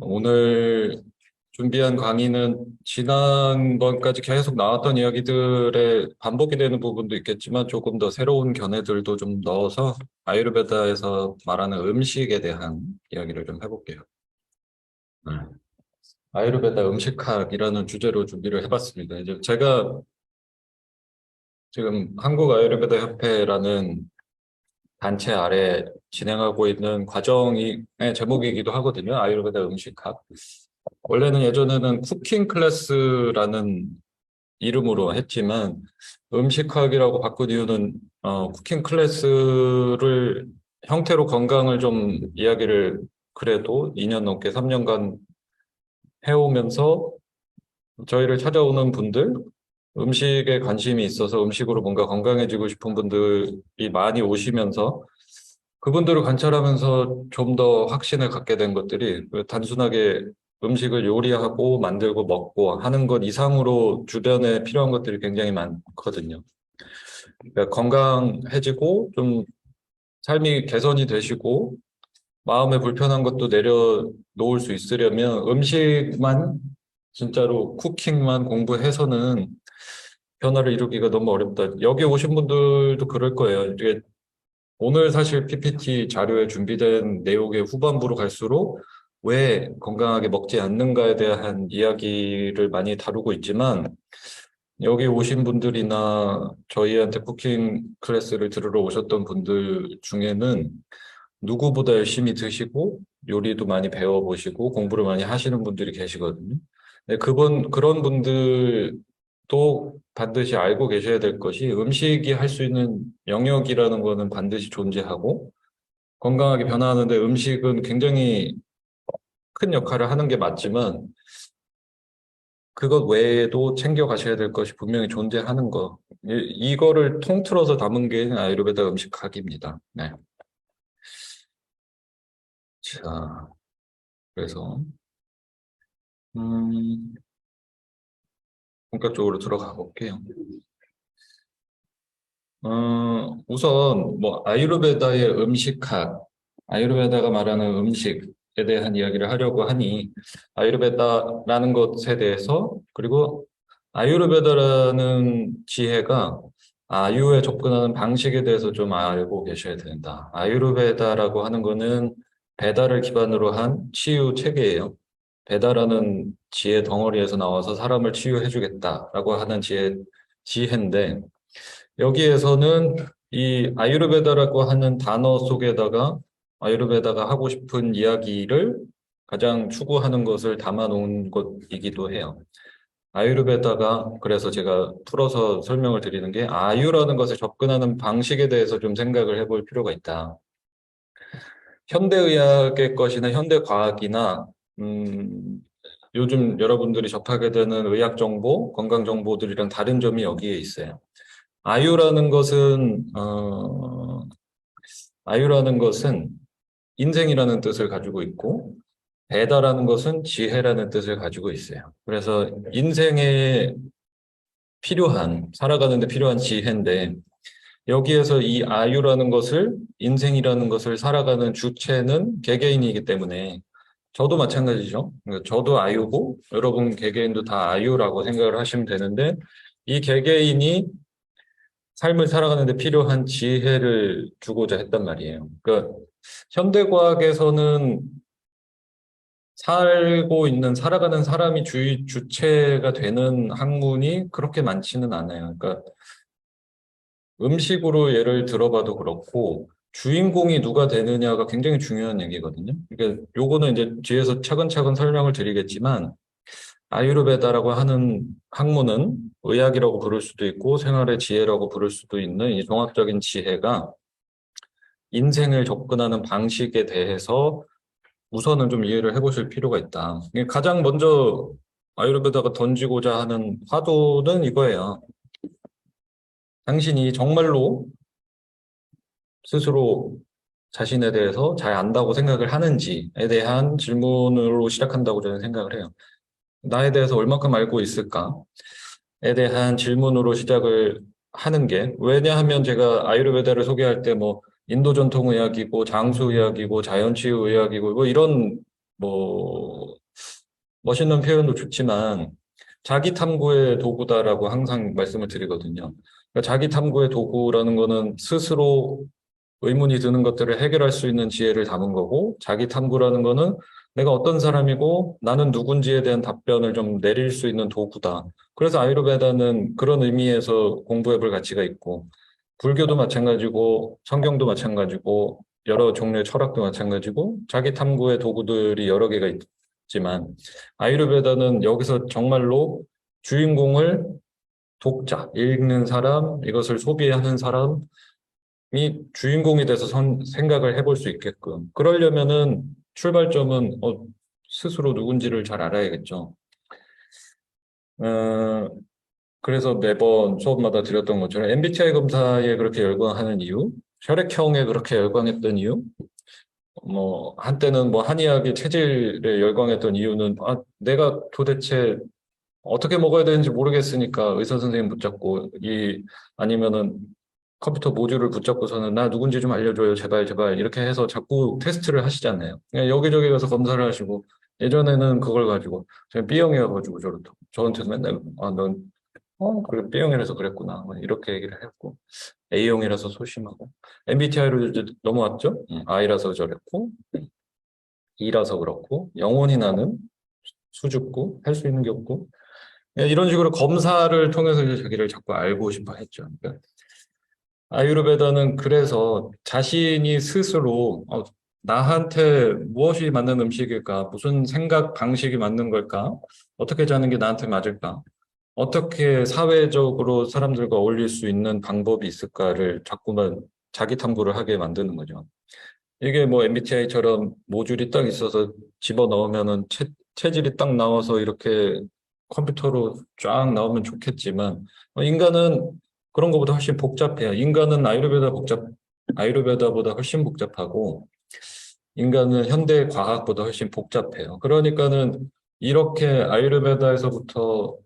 오늘 준비한 강의는 지난번까지 계속 나왔던 이야기들의 반복이 되는 부분도 있겠지만 조금 더 새로운 견해들도 좀 넣어서 아유르베다에서 말하는 음식에 대한 이야기를 좀 해볼게요. 네. 아유르베다 음식학이라는 주제로 준비를 해봤습니다. 이제 제가 지금 한국 아유르베다 협회라는 단체 아래 진행하고 있는 과정의 제목이기도 하거든요. 아유르베다 음식학. 원래는 예전에는 쿠킹 클래스라는 이름으로 했지만 음식학이라고 바꾼 이유는 쿠킹 클래스를 형태로 건강을 좀 이야기를 그래도 2년 넘게 3년간 해오면서 저희를 찾아오는 분들 음식에 관심이 있어서 음식으로 뭔가 건강해지고 싶은 분들이 많이 오시면서 그분들을 관찰하면서 좀 더 확신을 갖게 된 것들이 단순하게 음식을 요리하고 만들고 먹고 하는 것 이상으로 주변에 필요한 것들이 굉장히 많거든요. 그러니까 건강해지고 좀 삶이 개선이 되시고 마음의 불편한 것도 내려놓을 수 있으려면 음식만 진짜로 쿠킹만 공부해서는 변화를 이루기가 너무 어렵다. 여기 오신 분들도 그럴 거예요. 이게 오늘 사실 PPT 자료에 준비된 내용의 후반부로 갈수록 왜 건강하게 먹지 않는가에 대한 이야기를 많이 다루고 있지만 여기 오신 분들이나 저희한테 쿠킹 클래스를 들으러 오셨던 분들 중에는 누구보다 열심히 드시고 요리도 많이 배워보시고 공부를 많이 하시는 분들이 계시거든요. 네, 그런 분들도 반드시 알고 계셔야 될 것이 음식이 할 수 있는 영역이라는 거는 반드시 존재하고 건강하게 변화하는데 음식은 굉장히 큰 역할을 하는 게 맞지만 그것 외에도 챙겨가셔야 될 것이 분명히 존재하는 거. 이거를 통틀어서 담은 게 아유르베다 음식학입니다. 네. 자, 그래서 음, 본격적으로 들어가 볼게요. 우선 뭐 아유르베다의 음식학, 아유르베다가 말하는 음식에 대한 이야기를 하려고 하니 아유르베다라는 것에 대해서 그리고 아유르베다라는 지혜가 아유에 접근하는 방식에 대해서 좀 알고 계셔야 된다. 아유르베다라고 하는 거는 베다를 기반으로 한 치유 체계예요. 베다라는 지혜 덩어리에서 나와서 사람을 치유해주겠다라고 하는 지혜인데 여기에서는 이 아유르베다라고 하는 단어 속에다가 아유르베다가 하고 싶은 이야기를 가장 추구하는 것을 담아 놓은 것이기도 해요. 아유르베다가 그래서 제가 풀어서 설명을 드리는 게 아유라는 것에 접근하는 방식에 대해서 좀 생각을 해볼 필요가 있다. 현대의학의 것이나 현대과학이나 요즘 여러분들이 접하게 되는 의학 정보, 건강 정보들이랑 다른 점이 여기에 있어요. 아유라는 것은 아유라는 것은 인생이라는 뜻을 가지고 있고 배다라는 것은 지혜라는 뜻을 가지고 있어요. 그래서 인생에 필요한 살아가는 데 필요한 지혜인데 여기에서 이 아유라는 것을 인생이라는 것을 살아가는 주체는 개개인이기 때문에 저도 마찬가지죠. 그러니까 저도 아유고 여러분 개개인도 다 아유라고 생각을 하시면 되는데 이 개개인이 삶을 살아가는데 필요한 지혜를 주고자 했단 말이에요. 그러니까 현대과학에서는 살아가는 사람이 주체가 되는 학문이 그렇게 많지는 않아요. 그러니까 음식으로 예를 들어봐도 그렇고 주인공이 누가 되느냐가 굉장히 중요한 얘기거든요. 그러니까 요거는 이제 뒤에서 차근차근 설명을 드리겠지만 아유르베다라고 하는 학문은 의학이라고 부를 수도 있고 생활의 지혜라고 부를 수도 있는 이 종합적인 지혜가 인생을 접근하는 방식에 대해서 우선은 좀 이해를 해보실 필요가 있다. 이게 가장 먼저 아유르베다가 던지고자 하는 화두는 이거예요. 당신이 정말로 스스로 자신에 대해서 잘 안다고 생각을 하는지에 대한 질문으로 시작한다고 저는 생각을 해요. 나에 대해서 얼마큼 알고 있을까에 대한 질문으로 시작을 하는 게 왜냐하면 제가 아유르베다를 소개할 때 뭐 인도 전통 의학이고 장수 의학이고 자연치유 의학이고 뭐 이런 뭐, 멋있는 표현도 좋지만, 자기 탐구의 도구다라고 항상 말씀을 드리거든요. 그러니까 자기 탐구의 도구라는 거는 스스로 의문이 드는 것들을 해결할 수 있는 지혜를 담은 거고, 자기 탐구라는 거는 내가 어떤 사람이고 나는 누군지에 대한 답변을 좀 내릴 수 있는 도구다. 그래서 아유르베다는 그런 의미에서 공부해 볼 가치가 있고, 불교도 마찬가지고, 성경도 마찬가지고, 여러 종류의 철학도 마찬가지고, 자기 탐구의 도구들이 여러 개가 있지만, 아유르베다는 여기서 정말로 주인공을 독자, 읽는 사람, 이것을 소비하는 사람, 이 주인공이 돼서 생각을 해볼 수 있게끔. 그러려면은 출발점은 스스로 누군지를 잘 알아야겠죠. 어, 그래서 매번 수업마다 드렸던 것처럼 MBTI 검사에 그렇게 열광하는 이유, 혈액형에 그렇게 열광했던 이유, 뭐 한때는 뭐 한의학의 체질에 열광했던 이유는 내가 도대체 어떻게 먹어야 되는지 모르겠으니까 의사 선생님 붙잡고 아니면은 컴퓨터 모듈을 붙잡고서는 나 누군지 좀 알려줘요. 제발, 제발. 이렇게 해서 자꾸 테스트를 하시잖아요. 그냥 여기저기 가서 검사를 하시고, 예전에는 그걸 가지고, 제가 B형이어가지고 저한테도 맨날, 그래, B형이라서 그랬구나. 뭐 이렇게 얘기를 했고, A형이라서 소심하고, MBTI로 이제 넘어왔죠? I라서 저랬고, E라서 그렇고, 영원히 나는 수줍고, 할 수 있는 게 없고, 이런 식으로 검사를 통해서 이제 자기를 자꾸 알고 싶어 했죠. 그러니까 아유르베다는 그래서 자신이 스스로 나한테 무엇이 맞는 음식일까? 무슨 생각 방식이 맞는 걸까? 어떻게 자는 게 나한테 맞을까? 어떻게 사회적으로 사람들과 어울릴 수 있는 방법이 있을까를 자꾸만 자기 탐구를 하게 만드는 거죠. 이게 뭐 MBTI처럼 모듈이 딱 있어서 집어넣으면은 체질이 딱 나와서 이렇게 컴퓨터로 쫙 나오면 좋겠지만 인간은 그런 것보다 훨씬 복잡해요. 인간은 아유르베다보다 훨씬 복잡하고 인간은 현대 과학보다 훨씬 복잡해요. 그러니까는 이렇게 아유르베다에서부터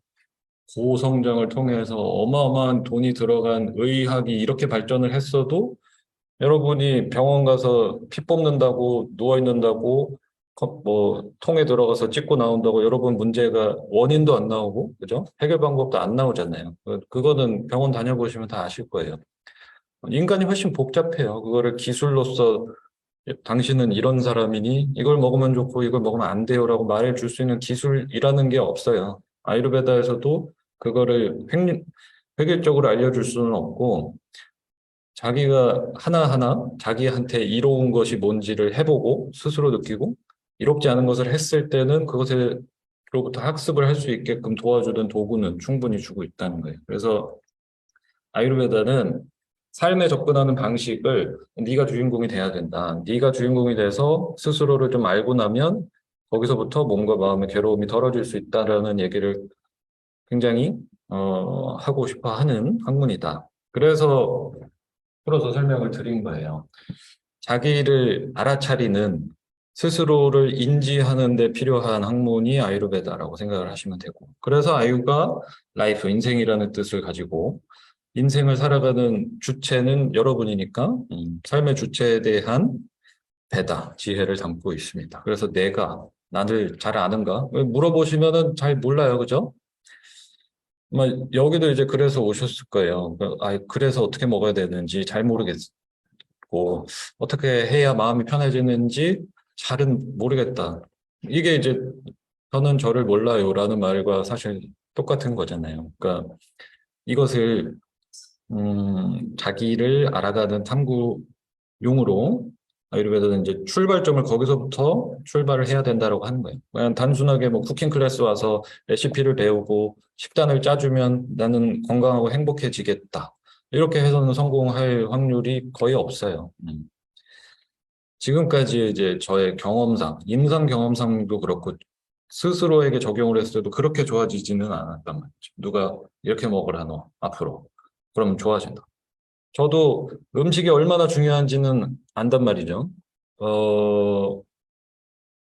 고성장을 통해서 어마어마한 돈이 들어간 의학이 이렇게 발전을 했어도 여러분이 병원 가서 피 뽑는다고 누워 있는다고 뭐 통에 들어가서 찍고 나온다고 여러분 문제가 원인도 안 나오고 그죠? 해결 방법도 안 나오잖아요. 그거는 병원 다녀보시면 다 아실 거예요. 인간이 훨씬 복잡해요. 그거를 기술로서 당신은 이런 사람이니 이걸 먹으면 좋고 이걸 먹으면 안 돼요라고 말해줄 수 있는 기술이라는 게 없어요. 아유르베다에서도 그거를 획일적으로 알려줄 수는 없고 자기가 하나하나 자기한테 이로운 것이 뭔지를 해보고 스스로 느끼고 이롭지 않은 것을 했을 때는 그것으로부터 학습을 할 수 있게끔 도와주는 도구는 충분히 주고 있다는 거예요. 그래서 아유르베다는 삶에 접근하는 방식을 네가 주인공이 돼야 된다. 네가 주인공이 돼서 스스로를 좀 알고 나면 거기서부터 몸과 마음의 괴로움이 덜어질 수 있다라는 얘기를 굉장히 하고 싶어 하는 학문이다. 그래서 풀어서 설명을 드린 거예요. 자기를 알아차리는 스스로를 인지하는 데 필요한 학문이 아유르베다라고 생각을 하시면 되고. 그래서 아유가 라이프, 인생이라는 뜻을 가지고 인생을 살아가는 주체는 여러분이니까 삶의 주체에 대한 배다, 지혜를 담고 있습니다. 그래서 나를 잘 아는가? 물어보시면은 잘 몰라요. 그죠? 여기도 이제 그래서 오셨을 거예요. 그래서 어떻게 먹어야 되는지 잘 모르겠고, 어떻게 해야 마음이 편해지는지 잘은 모르겠다. 이게 이제 저는 저를 몰라요라는 말과 사실 똑같은 거잖아요. 그러니까 이것을 자기를 알아가는 탐구용으로 아유르베다는 이제 출발점을 거기서부터 출발을 해야 된다라고 하는 거예요. 그냥 단순하게 뭐 쿠킹 클래스 와서 레시피를 배우고 식단을 짜주면 나는 건강하고 행복해지겠다. 이렇게 해서는 성공할 확률이 거의 없어요. 지금까지 이제 저의 경험상, 임상 경험상도 그렇고 스스로에게 적용을 했을 때도 그렇게 좋아지지는 않았단 말이죠. 누가 이렇게 먹으라 너 앞으로. 그러면 좋아진다. 저도 음식이 얼마나 중요한지는 안단 말이죠. 어,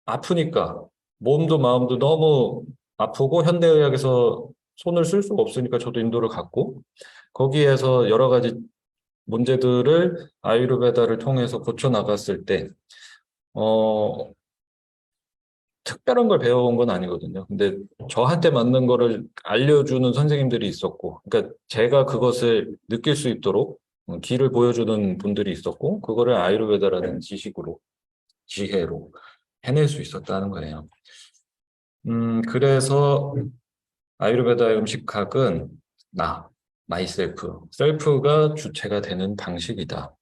아프니까 몸도 마음도 너무 아프고 현대의학에서 손을 쓸 수가 없으니까 저도 인도를 갔고 거기에서 여러 가지 문제들을 아유르베다를 통해서 고쳐 나갔을 때 어, 특별한 걸 배워온 건 아니거든요. 근데 저한테 맞는 거를 알려주는 선생님들이 있었고, 그러니까 제가 그것을 느낄 수 있도록 길을 보여주는 분들이 있었고, 그거를 아유르베다라는 지식으로, 지혜로 해낼 수 있었다는 거예요. 그래서 아유르베다의 음식학은 나, 마이셀프, 셀프가 주체가 되는 방식이다.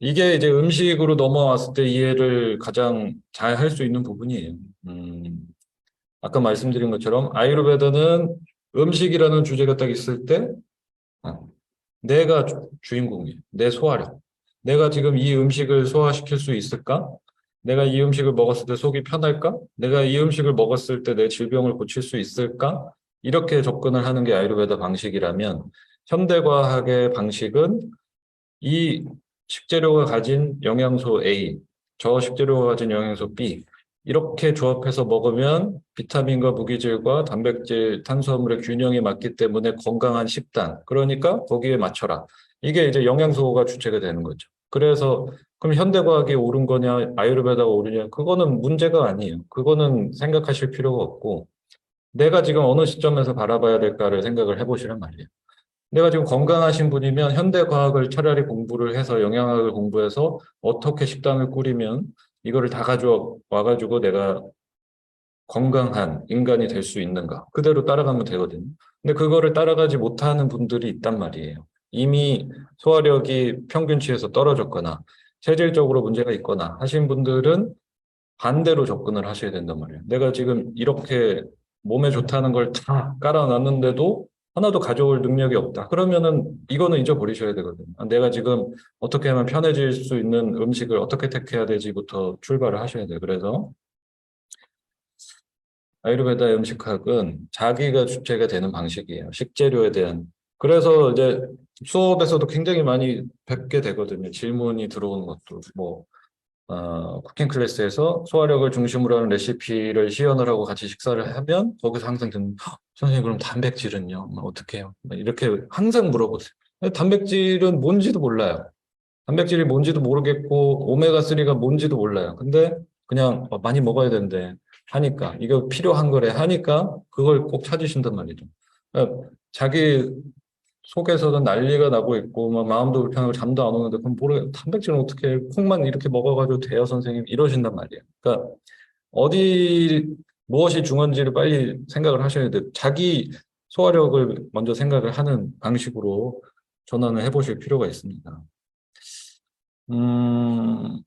이게 이제 음식으로 넘어왔을 때 이해를 가장 잘 할 수 있는 부분이에요. 아까 말씀드린 것처럼 아유르베다는 음식이라는 주제가 딱 있을 때 어, 내가 주인공이에요. 내 소화력. 내가 지금 이 음식을 소화시킬 수 있을까? 내가 이 음식을 먹었을 때 속이 편할까? 내가 이 음식을 먹었을 때 내 질병을 고칠 수 있을까? 이렇게 접근을 하는 게 아유르베다 방식이라면 현대과학의 방식은 이 식재료가 가진 영양소 A, 저 식재료가 가진 영양소 B, 이렇게 조합해서 먹으면 비타민과 무기질과 단백질, 탄수화물의 균형이 맞기 때문에 건강한 식단. 그러니까 거기에 맞춰라. 이게 이제 영양소가 주체가 되는 거죠. 그래서 그럼 현대과학이 옳은 거냐, 아유르베다가 옳으냐, 그거는 문제가 아니에요. 그거는 생각하실 필요가 없고, 내가 지금 어느 시점에서 바라봐야 될까를 생각을 해보시란 말이에요. 내가 지금 건강하신 분이면 현대과학을 차라리 공부를 해서 영양학을 공부해서 어떻게 식단을 꾸리면 이거를 다 가져와가지고 내가 건강한 인간이 될 수 있는가. 그대로 따라가면 되거든요. 근데 그거를 따라가지 못하는 분들이 있단 말이에요. 이미 소화력이 평균치에서 떨어졌거나 체질적으로 문제가 있거나 하신 분들은 반대로 접근을 하셔야 된단 말이에요. 내가 지금 이렇게 몸에 좋다는 걸 다 깔아놨는데도 하나도 가져올 능력이 없다. 그러면은 이거는 잊어버리셔야 되거든요. 내가 지금 어떻게 하면 편해질 수 있는 음식을 어떻게 택해야 되지부터 출발을 하셔야 돼요. 그래서 아유르베다의 음식학은 자기가 주체가 되는 방식이에요. 식재료에 대한. 그래서 이제 수업에서도 굉장히 많이 뵙게 되거든요. 질문이 들어오는 것도 뭐 쿠킹 클래스에서 소화력을 중심으로 하는 레시피를 시연을 하고 같이 식사를 하면 거기서 항상 듣는 선생님 그럼 단백질은요? 어떻게 해요? 이렇게 항상 물어보세요. 단백질은 뭔지도 몰라요. 단백질이 뭔지도 모르겠고 오메가3가 뭔지도 몰라요. 근데 그냥 많이 먹어야 되는데 하니까 이거 필요한 거래 하니까 그걸 꼭 찾으신단 말이죠. 그러니까 자기 속에서는 난리가 나고 있고 막 마음도 불편하고 잠도 안 오는데 그럼 모르 단백질은 어떻게 해? 콩만 이렇게 먹어가지고 돼요 선생님 이러신단 말이에요. 그러니까 어디 무엇이 중요한지를 빨리 생각을 하셔야 돼요. 자기 소화력을 먼저 생각을 하는 방식으로 전환을 해보실 필요가 있습니다. 음,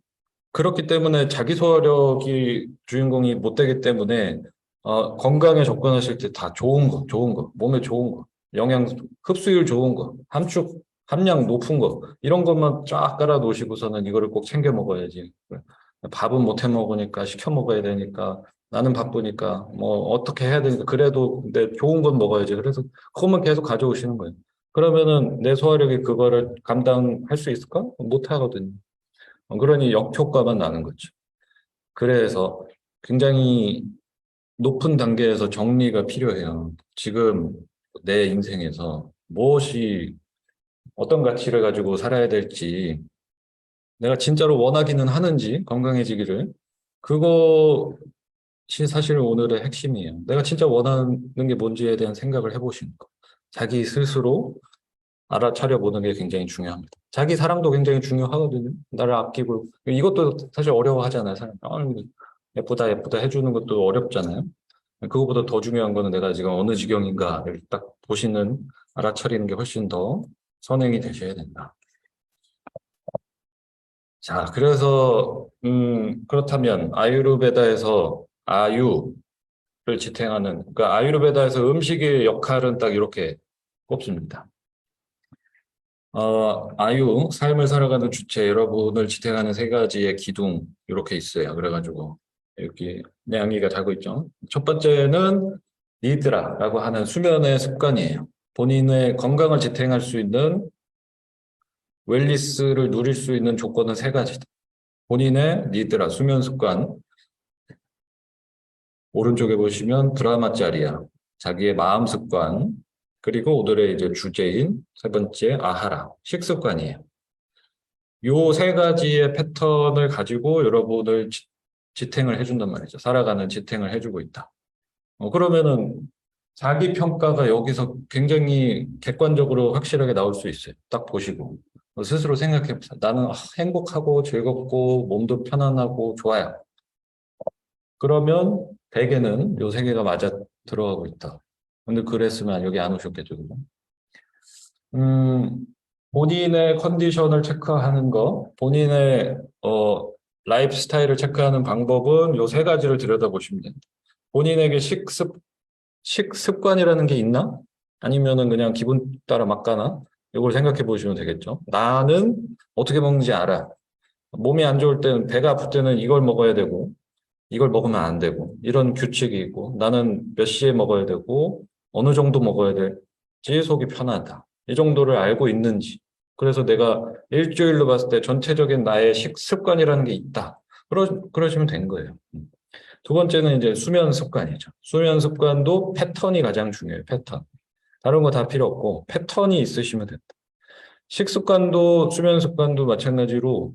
그렇기 때문에 자기 소화력이 주인공이 못 되기 때문에 건강에 접근하실 때 다 좋은 거, 몸에 좋은 거, 영양 흡수율 좋은 거, 함축 함량 높은 거 이런 것만 쫙 깔아 놓으시고서는 이거를 꼭 챙겨 먹어야지. 밥은 못 해 먹으니까 시켜 먹어야 되니까 나는 바쁘니까 뭐 어떻게 해야 되니까 그래도 근데 좋은 건 먹어야지. 그래서 그것만 계속 가져오시는 거예요. 그러면은 내 소화력이 그거를 감당할 수 있을까? 못 하거든요. 그러니 역효과만 나는 거죠. 그래서 굉장히 높은 단계에서 정리가 필요해요. 지금 내 인생에서 무엇이 어떤 가치를 가지고 살아야 될지 내가 진짜로 원하기는 하는지 건강해지기를 그것이 사실 오늘의 핵심이에요. 내가 진짜 원하는 게 뭔지에 대한 생각을 해보시는 거. 자기 스스로 알아차려 보는 게 굉장히 중요합니다. 자기 사랑도 굉장히 중요하거든요. 나를 아끼고 이것도 사실 어려워하잖아요. 사람. 예쁘다 예쁘다 해주는 것도 어렵잖아요. 그거보다 더 중요한 거는 내가 지금 어느 지경인가를 딱 보시는 알아차리는 게 훨씬 더 선행이 되셔야 된다. 자, 그래서 그렇다면 아유르베다에서 아유를 지탱하는 그러니까 아유르베다에서 음식의 역할은 딱 이렇게 꼽습니다. 아유, 삶을 살아가는 주체, 여러분을 지탱하는 세 가지의 기둥, 이렇게 있어요. 그래가지고, 이렇게, 양이가 달고 있죠. 첫 번째는 니드라라고 하는 수면의 습관이에요. 본인의 건강을 지탱할 수 있는 웰리스를 누릴 수 있는 조건은 세 가지다. 본인의 니드라, 수면 습관. 오른쪽에 보시면 드라마짜리야. 자기의 마음 습관. 그리고 오늘의 이제 주제인 세 번째 아하라, 식습관이에요. 요 세 가지의 패턴을 가지고 여러분을 지탱을 해준단 말이죠. 살아가는 지탱을 해주고 있다. 그러면은 자기 평가가 여기서 굉장히 객관적으로 확실하게 나올 수 있어요. 딱 보시고 스스로 생각해 보세요. 나는 행복하고 즐겁고 몸도 편안하고 좋아요. 그러면 대개는 요 세 개가 맞아 들어가고 있다. 근데 그랬으면 여기 안 오셨겠죠. 그죠? 음, 본인의 컨디션을 체크하는 거, 본인의 라이프 스타일을 체크하는 방법은 요 세 가지를 들여다보시면 됩니다. 본인에게 식습관이라는 게 있나? 아니면은 그냥 기분 따라 막 가나? 이걸 생각해 보시면 되겠죠. 나는 어떻게 먹는지 알아. 몸이 안 좋을 때는, 배가 아플 때는 이걸 먹어야 되고, 이걸 먹으면 안 되고, 이런 규칙이 있고, 나는 몇 시에 먹어야 되고, 어느 정도 먹어야 될지 속이 편하다. 이 정도를 알고 있는지. 그래서 내가 일주일로 봤을 때 전체적인 나의 식습관이라는 게 있다. 그러시면 된 거예요. 두 번째는 이제 수면 습관이죠. 수면 습관도 패턴이 가장 중요해요. 패턴. 다른 거 다 필요 없고 패턴이 있으시면 된다. 식습관도 수면 습관도 마찬가지로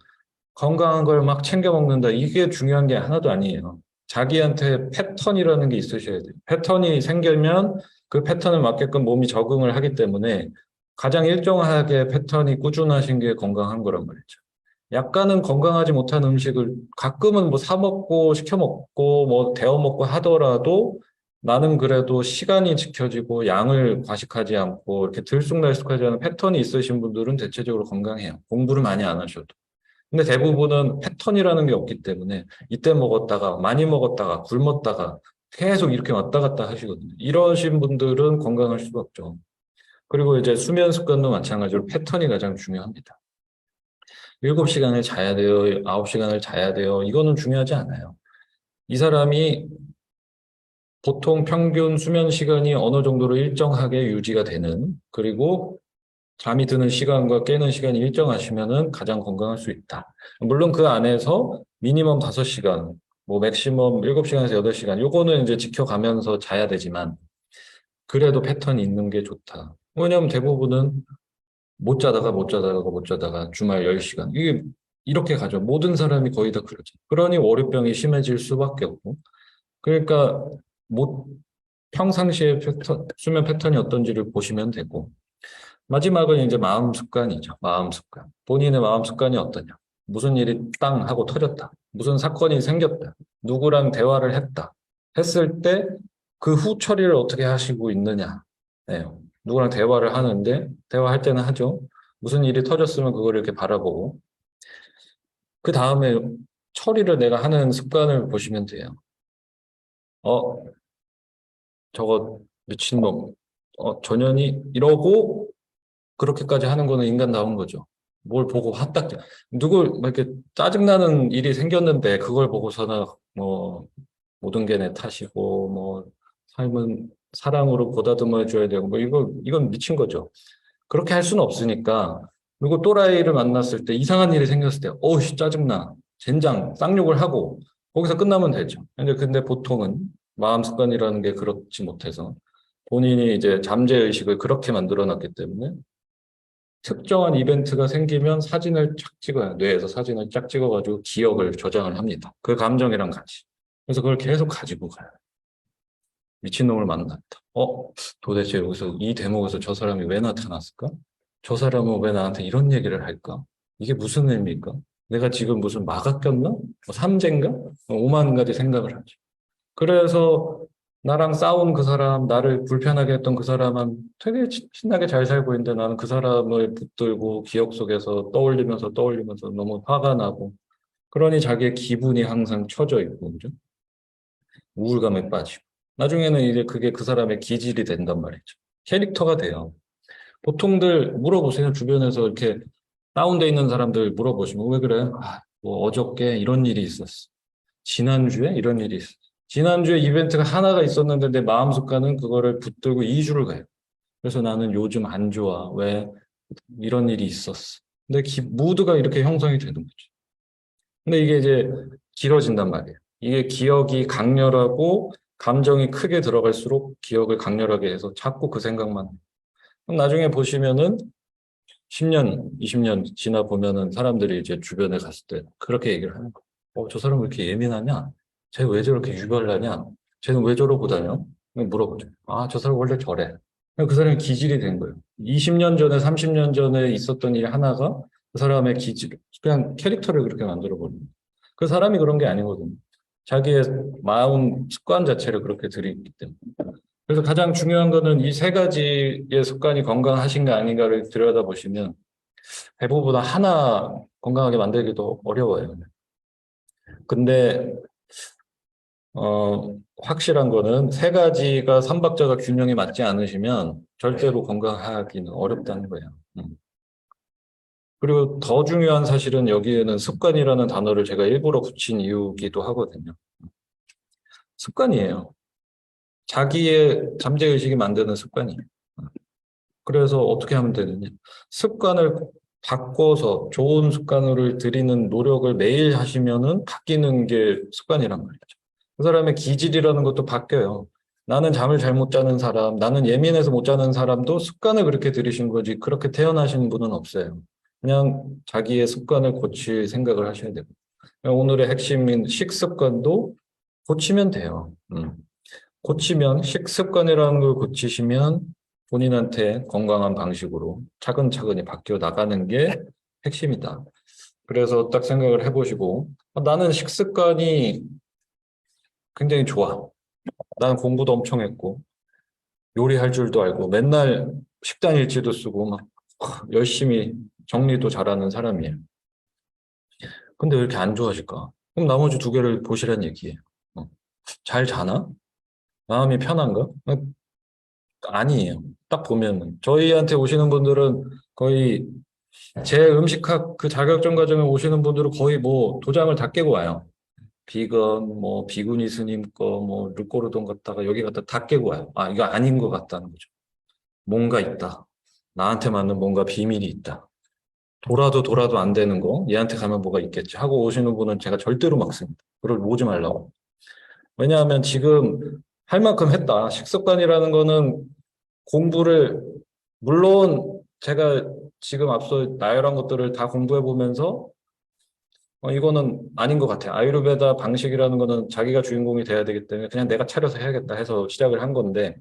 건강한 걸 막 챙겨 먹는다. 이게 중요한 게 하나도 아니에요. 자기한테 패턴이라는 게 있으셔야 돼요. 패턴이 생기면 그 패턴에 맞게끔 몸이 적응을 하기 때문에 가장 일정하게 패턴이 꾸준하신 게 건강한 거란 말이죠. 약간은 건강하지 못한 음식을 가끔은 뭐 사 먹고 시켜 먹고 뭐 데워 먹고 하더라도 나는 그래도 시간이 지켜지고 양을 과식하지 않고 이렇게 들쑥날쑥하지 않은 패턴이 있으신 분들은 대체적으로 건강해요. 공부를 많이 안 하셔도. 근데 대부분은 패턴이라는 게 없기 때문에 이때 먹었다가 많이 먹었다가 굶었다가 계속 이렇게 왔다 갔다 하시거든요. 이러신 분들은 건강할 수가 없죠. 그리고 이제 수면 습관도 마찬가지로 패턴이 가장 중요합니다. 7시간을 자야 돼요. 9시간을 자야 돼요. 이거는 중요하지 않아요. 이 사람이 보통 평균 수면 시간이 어느 정도로 일정하게 유지가 되는, 그리고 잠이 드는 시간과 깨는 시간이 일정하시면은 가장 건강할 수 있다. 물론 그 안에서 미니멈 5시간, 뭐 맥시멈 7시간에서 8시간, 요거는 이제 지켜가면서 자야 되지만, 그래도 패턴이 있는 게 좋다. 왜냐하면 대부분은 못 자다가 주말 10시간. 이게 이렇게 가죠. 모든 사람이 거의 다 그러죠. 그러니 월요병이 심해질 수밖에 없고. 그러니까 못 평상시에 수면 패턴이 어떤지를 보시면 되고. 마지막은 이제 마음 습관이죠. 마음 습관. 본인의 마음 습관이 어떠냐. 무슨 일이 땅 하고 터졌다. 무슨 사건이 생겼다. 누구랑 대화를 했다. 했을 때 그 후 처리를 어떻게 하시고 있느냐. 네. 누구랑 대화를 하는데 대화할 때는 하죠. 무슨 일이 터졌으면 그걸 이렇게 바라보고 그 다음에 처리를 내가 하는 습관을 보시면 돼요. 어, 저거 미친놈. 전현이 이러고 그렇게까지 하는 거는 인간다운 거죠. 뭘 보고 화딱 누굴 막 이렇게 짜증나는 일이 생겼는데 그걸 보고서는 뭐 모든 게 내 탓이고 뭐 삶은 사랑으로 보다듬어 줘야 되고 뭐 이건 미친 거죠. 그렇게 할 수는 없으니까. 그리고 또라이를 만났을 때 이상한 일이 생겼을 때 어우 짜증나 젠장 쌍욕을 하고 거기서 끝나면 되죠. 근데 보통은 마음 습관이라는 게 그렇지 못해서 본인이 이제 잠재 의식을 그렇게 만들어 놨기 때문에 특정한 이벤트가 생기면 사진을 쫙 찍어요. 뇌에서 사진을 쫙 찍어가지고 기억을 저장을 합니다. 그 감정이랑 같이. 그래서 그걸 계속 가지고 가요. 미친놈을 만났다. 도대체 여기서 이 대목에서 저 사람이 왜 나타났을까? 저 사람은 왜 나한테 이런 얘기를 할까? 이게 무슨 의미일까? 내가 지금 무슨 마가 꼈나? 뭐 삼재인가? 5만 가지 생각을 하죠. 그래서 나랑 싸운 그 사람, 나를 불편하게 했던 그 사람은 되게 신나게 잘 살고 있는데 나는 그 사람을 붙들고 기억 속에서 떠올리면서 너무 화가 나고 그러니 자기의 기분이 항상 처져 있고, 그죠? 우울감에 빠지고. 나중에는 이제 그게 그 사람의 기질이 된단 말이죠. 캐릭터가 돼요. 보통들 물어보세요. 주변에서 이렇게 다운돼 있는 사람들 물어보시면 왜 그래? 뭐 어저께 이런 일이 있었어. 지난주에 이런 일이 있었어. 지난주에 이벤트가 하나가 있었는데 내 마음 습관은 그거를 붙들고 2주를 가요. 그래서 나는 요즘 안 좋아. 왜? 이런 일이 있었어. 근데 무드가 이렇게 형성이 되는 거죠. 근데 이게 이제 길어진단 말이에요. 이게 기억이 강렬하고 감정이 크게 들어갈수록 기억을 강렬하게 해서 자꾸 그 생각만 해요. 그럼 나중에 보시면은 10년, 20년 지나 보면은 사람들이 이제 주변에 갔을 때 그렇게 얘기를 하는 거예요. 저 사람 왜 이렇게 예민하냐? 쟤 왜 저렇게 유별나냐? 쟤는 왜 저러고 다녀? 물어보죠. 저 사람 원래 저래. 그 사람이 기질이 된 거예요. 20년 전에, 30년 전에 있었던 일 하나가 그 사람의 기질, 그냥 캐릭터를 그렇게 만들어버립니다. 그 사람이 그런 게 아니거든요. 자기의 마음, 습관 자체를 그렇게 들이기 때문에. 그래서 가장 중요한 거는 이 세 가지의 습관이 건강하신가 아닌가를 들여다보시면 대부분 하나 건강하게 만들기도 어려워요. 근데 확실한 거는 세 가지가 삼박자가 균형이 맞지 않으시면 절대로 건강하기는 어렵다는 거예요. 그리고 더 중요한 사실은 여기에는 습관이라는 단어를 제가 일부러 붙인 이유기도 하거든요. 습관이에요. 자기의 잠재의식이 만드는 습관이에요. 그래서 어떻게 하면 되느냐. 습관을 바꿔서 좋은 습관을 들이는 노력을 매일 하시면은 바뀌는 게 습관이란 말이죠. 그 사람의 기질이라는 것도 바뀌어요. 나는 잠을 잘 못 자는 사람, 나는 예민해서 못 자는 사람도 습관을 그렇게 들이신 거지 그렇게 태어나신 분은 없어요. 그냥 자기의 습관을 고칠 생각을 하셔야 되고. 오늘의 핵심인 식습관도 고치면 돼요. 고치면 식습관이라는 걸 고치시면 본인한테 건강한 방식으로 차근차근히 바뀌어 나가는 게 핵심이다. 그래서 딱 생각을 해보시고 나는 식습관이 굉장히 좋아. 나는 공부도 엄청 했고 요리할 줄도 알고 맨날 식단 일지도 쓰고 막 열심히 정리도 잘하는 사람이에요. 근데 왜 이렇게 안 좋아질까? 그럼 나머지 두 개를 보시라는 얘기예요. 잘 자나? 마음이 편한가? 아니에요. 딱 보면 저희한테 오시는 분들은 거의 제 음식학 그 자격증 과정에 오시는 분들은 거의 뭐 도장을 다 깨고 와요. 비건, 뭐 비구니 스님 거, 뭐 르꼬르돈 갖다가 여기 갖다 다 깨고 와요. 이거 아닌 것 같다는 거죠. 뭔가 있다. 나한테 맞는 뭔가 비밀이 있다. 돌아도 안 되는 거 얘한테 가면 뭐가 있겠지 하고 오시는 분은 제가 절대로 막습니다. 그걸 오지 말라고. 왜냐하면 지금 할 만큼 했다. 식습관이라는 거는 공부를 물론 제가 지금 앞서 나열한 것들을 다 공부해 보면서 이거는 아닌 것 같아요. 아유르베다 방식이라는 거는 자기가 주인공이 돼야 되기 때문에 그냥 내가 차려서 해야겠다 해서 시작을 한 건데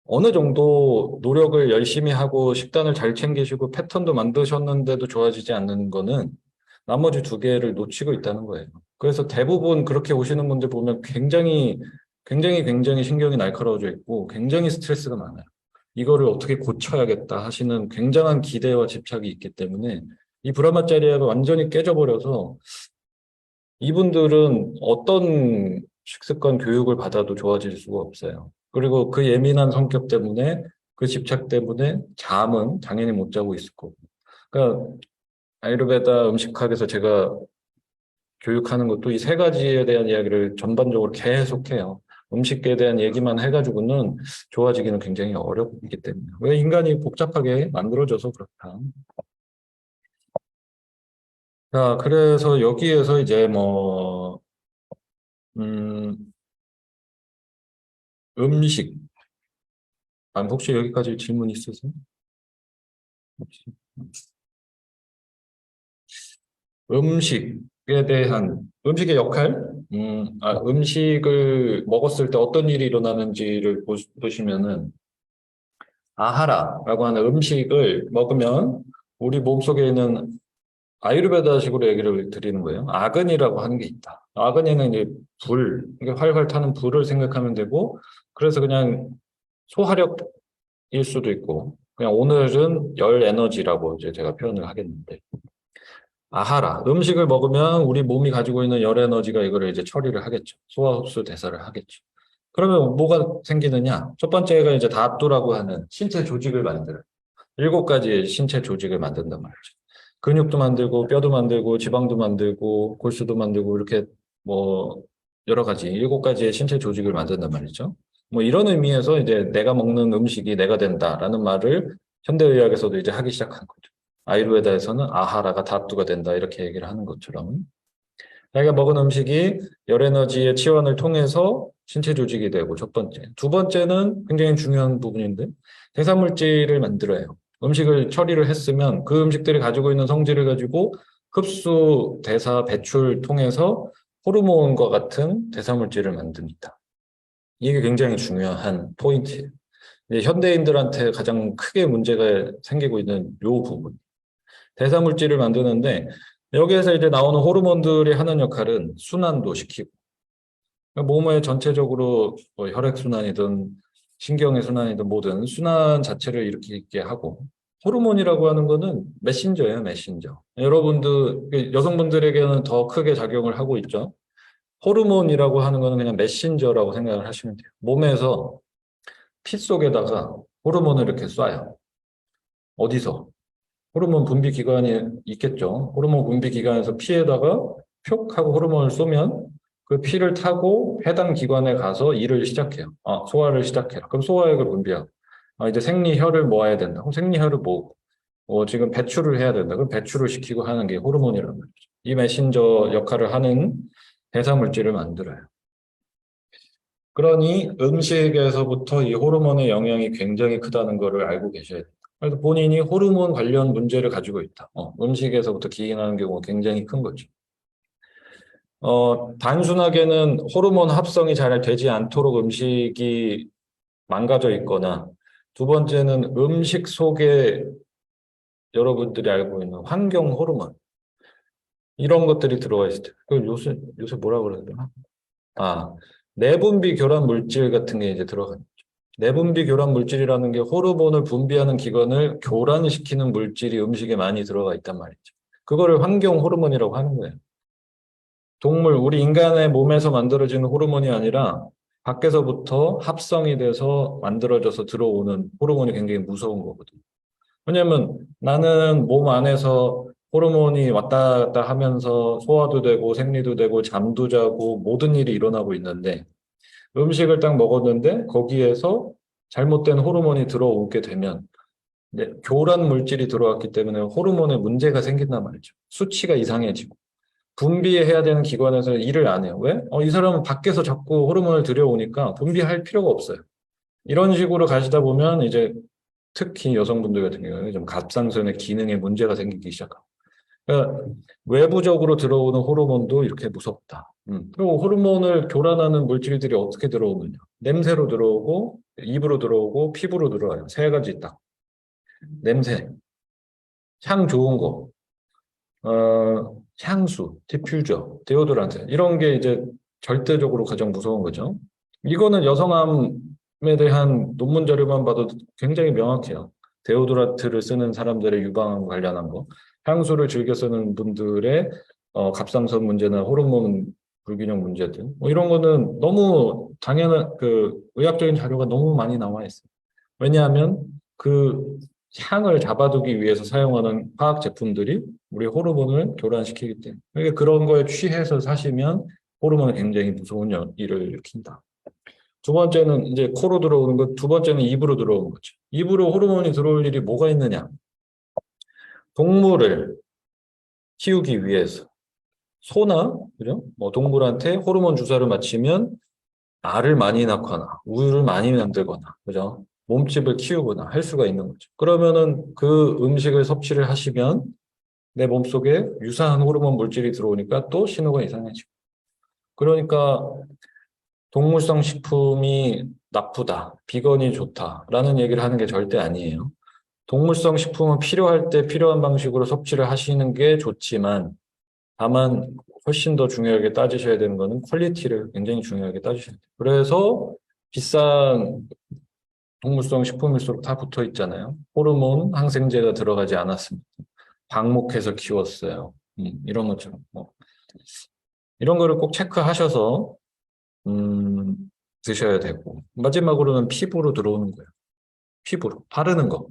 어느 정도 노력을 열심히 하고 식단을 잘 챙기시고 패턴도 만드셨는데도 좋아지지 않는 거는 나머지 두 개를 놓치고 있다는 거예요. 그래서 대부분 그렇게 오시는 분들 보면 굉장히 신경이 날카로워져 있고 굉장히 스트레스가 많아요. 이거를 어떻게 고쳐야겠다 하시는 굉장한 기대와 집착이 있기 때문에 이 브라마짜리아가 완전히 깨져버려서 이분들은 어떤 식습관 교육을 받아도 좋아질 수가 없어요. 그리고 그 예민한 성격 때문에 그 집착 때문에 잠은 당연히 못 자고 있을 거고. 그러니까 아유르베다 음식학에서 제가 교육하는 것도 이 세 가지에 대한 이야기를 전반적으로 계속해요. 음식에 대한 얘기만 해가지고는 좋아지기는 굉장히 어렵기 때문에. 왜 인간이 복잡하게 만들어져서 그렇다. 자, 그래서 여기에서 이제 음, 음식. 혹시 여기까지 질문 있으세요? 혹시? 음식에 대한, 음식의 역할? 음식을 먹었을 때 어떤 일이 일어나는지를 보시면은, 아하라라고 하는 음식을 먹으면 우리 몸속에 있는 아유르베다식으로 얘기를 드리는 거예요. 아그니라고 하는 게 있다. 아그니는 이제 이게 활활 타는 불을 생각하면 되고, 그래서 그냥 소화력일 수도 있고, 그냥 오늘은 열 에너지라고 이제 제가 표현을 하겠는데, 아하라. 음식을 먹으면 우리 몸이 가지고 있는 열 에너지가 이거를 이제 처리를 하겠죠. 소화, 흡수, 대사를 하겠죠. 그러면 뭐가 생기느냐? 첫 번째가 이제 다뚜라고 하는 신체 조직을 만들어요. 7가지의 신체 조직을 만든단 말이죠. 근육도 만들고, 뼈도 만들고, 지방도 만들고, 골수도 만들고, 이렇게 뭐, 여러 가지, 7가지의 신체 조직을 만든단 말이죠. 뭐, 이런 의미에서 이제 내가 먹는 음식이 내가 된다라는 말을 현대의학에서도 이제 하기 시작한 거죠. 아유르베다에서는 아하라가 다뚜가 된다, 이렇게 얘기를 하는 것처럼. 자기가 먹은 음식이 열에너지의 치환을 통해서 신체 조직이 되고, 첫 번째. 두 번째는 굉장히 중요한 부분인데, 대사물질을 만들어요. 음식을 처리를 했으면 그 음식들이 가지고 있는 성질을 가지고 흡수, 대사, 배출 통해서 호르몬과 같은 대사물질을 만듭니다. 이게 굉장히 중요한 포인트예요. 현대인들한테 가장 크게 문제가 생기고 있는 요 부분. 대사물질을 만드는데 여기에서 이제 나오는 호르몬들이 하는 역할은 순환도 시키고 몸의 전체적으로 뭐 혈액순환이든 신경의 순환이든 뭐든 순환 자체를 일으키게 하고 호르몬이라고 하는 거는 메신저예요, 메신저. 여러분들, 여성분들에게는 더 크게 작용을 하고 있죠. 호르몬이라고 하는 거는 그냥 메신저라고 생각을 하시면 돼요. 몸에서 피 속에다가 호르몬을 이렇게 쏴요. 어디서? 호르몬 분비 기관이 있겠죠. 호르몬 분비 기관에서 피에다가 표 하고 호르몬을 쏘면 그 피를 타고 해당 기관에 가서 일을 시작해요. 소화를 시작해요. 그럼 소화액을 분비하고. 이제 생리혈을 모아야 된다. 그럼 생리혈을 모으고. 지금 배출을 해야 된다. 그럼 배출을 시키고 하는 게 호르몬이라는 거죠. 이 메신저 역할을 하는 대사 물질을 만들어요. 그러니 음식에서부터 이 호르몬의 영향이 굉장히 크다는 것을 알고 계셔야 돼요. 그래서 본인이 호르몬 관련 문제를 가지고 있다. 음식에서부터 기인하는 경우가 굉장히 큰 거죠. 단순하게는 호르몬 합성이 잘 되지 않도록 음식이 망가져 있거나, 두 번째는 음식 속에 여러분들이 알고 있는 환경 호르몬, 이런 것들이 들어가 있을 때, 요새 뭐라 그러더라? 내분비 교란 물질 같은 게 이제 들어가는 거죠. 내분비 교란 물질이라는 게 호르몬을 분비하는 기관을 교란시키는 물질이 음식에 많이 들어가 있단 말이죠. 그거를 환경 호르몬이라고 하는 거예요. 우리 인간의 몸에서 만들어지는 호르몬이 아니라 밖에서부터 합성이 돼서 만들어져서 들어오는 호르몬이 굉장히 무서운 거거든요. 왜냐하면 나는 몸 안에서 호르몬이 왔다 갔다 하면서 소화도 되고 생리도 되고 잠도 자고 모든 일이 일어나고 있는데 음식을 딱 먹었는데 거기에서 잘못된 호르몬이 들어오게 되면 교란 물질이 들어왔기 때문에 호르몬에 문제가 생긴단 말이죠. 수치가 이상해지고 분비해야 되는 기관에서 일을 안 해요. 왜? 이 사람은 밖에서 자꾸 호르몬을 들여오니까 분비할 필요가 없어요. 이런 식으로 가시다 보면 이제 특히 여성분들 같은 경우에 좀 갑상선의 기능에 문제가 생기기 시작하고. 그러니까 외부적으로 들어오는 호르몬도 이렇게 무섭다. 그리고 호르몬을 교란하는 물질들이 어떻게 들어오느냐. 냄새로 들어오고, 입으로 들어오고, 피부로 들어와요. 세 가지 있다. 냄새, 향 좋은 거, 향수, 디퓨저, 데오도란트 이런 게 이제 절대적으로 가장 무서운 거죠. 이거는 여성암에 대한 논문 자료만 봐도 굉장히 명확해요. 데오도란트를 쓰는 사람들의 유방암 관련한 거, 향수를 즐겨 쓰는 분들의 갑상선 문제나 호르몬 불균형 문제들, 이런 거는 너무 당연한 의학적인 자료가 너무 많이 나와 있어요. 왜냐하면 그 향을 잡아두기 위해서 사용하는 화학 제품들이 우리 호르몬을 교란시키기 때문에. 그러니까 그런 거에 취해서 사시면 호르몬이 굉장히 무서운 일을 일으킨다. 두 번째는 이제 코로 들어오는 것, 두 번째는 입으로 들어오는 거죠. 입으로 호르몬이 들어올 일이 뭐가 있느냐? 동물을 키우기 위해서 소나 그죠? 동물한테 호르몬 주사를 맞추면 알을 많이 낳거나 우유를 많이 만들거나 그죠? 몸집을 키우거나 할 수가 있는 거죠. 그러면은 그 음식을 섭취를 하시면 내 몸속에 유사한 호르몬 물질이 들어오니까 또 신호가 이상해지고. 그러니까 동물성 식품이 나쁘다, 비건이 좋다라는 얘기를 하는 게 절대 아니에요. 동물성 식품은 필요할 때 필요한 방식으로 섭취를 하시는 게 좋지만 다만 훨씬 더 중요하게 따지셔야 되는 거는 퀄리티를 굉장히 중요하게 따지셔야 돼요. 그래서 비싼 동물성 식품일수록 다 붙어 있잖아요. 호르몬, 항생제가 들어가지 않았습니다. 방목해서 키웠어요. 이런 것처럼. 이런 거를 꼭 체크하셔서 드셔야 되고. 마지막으로는 피부로 들어오는 거예요. 피부로. 바르는 거.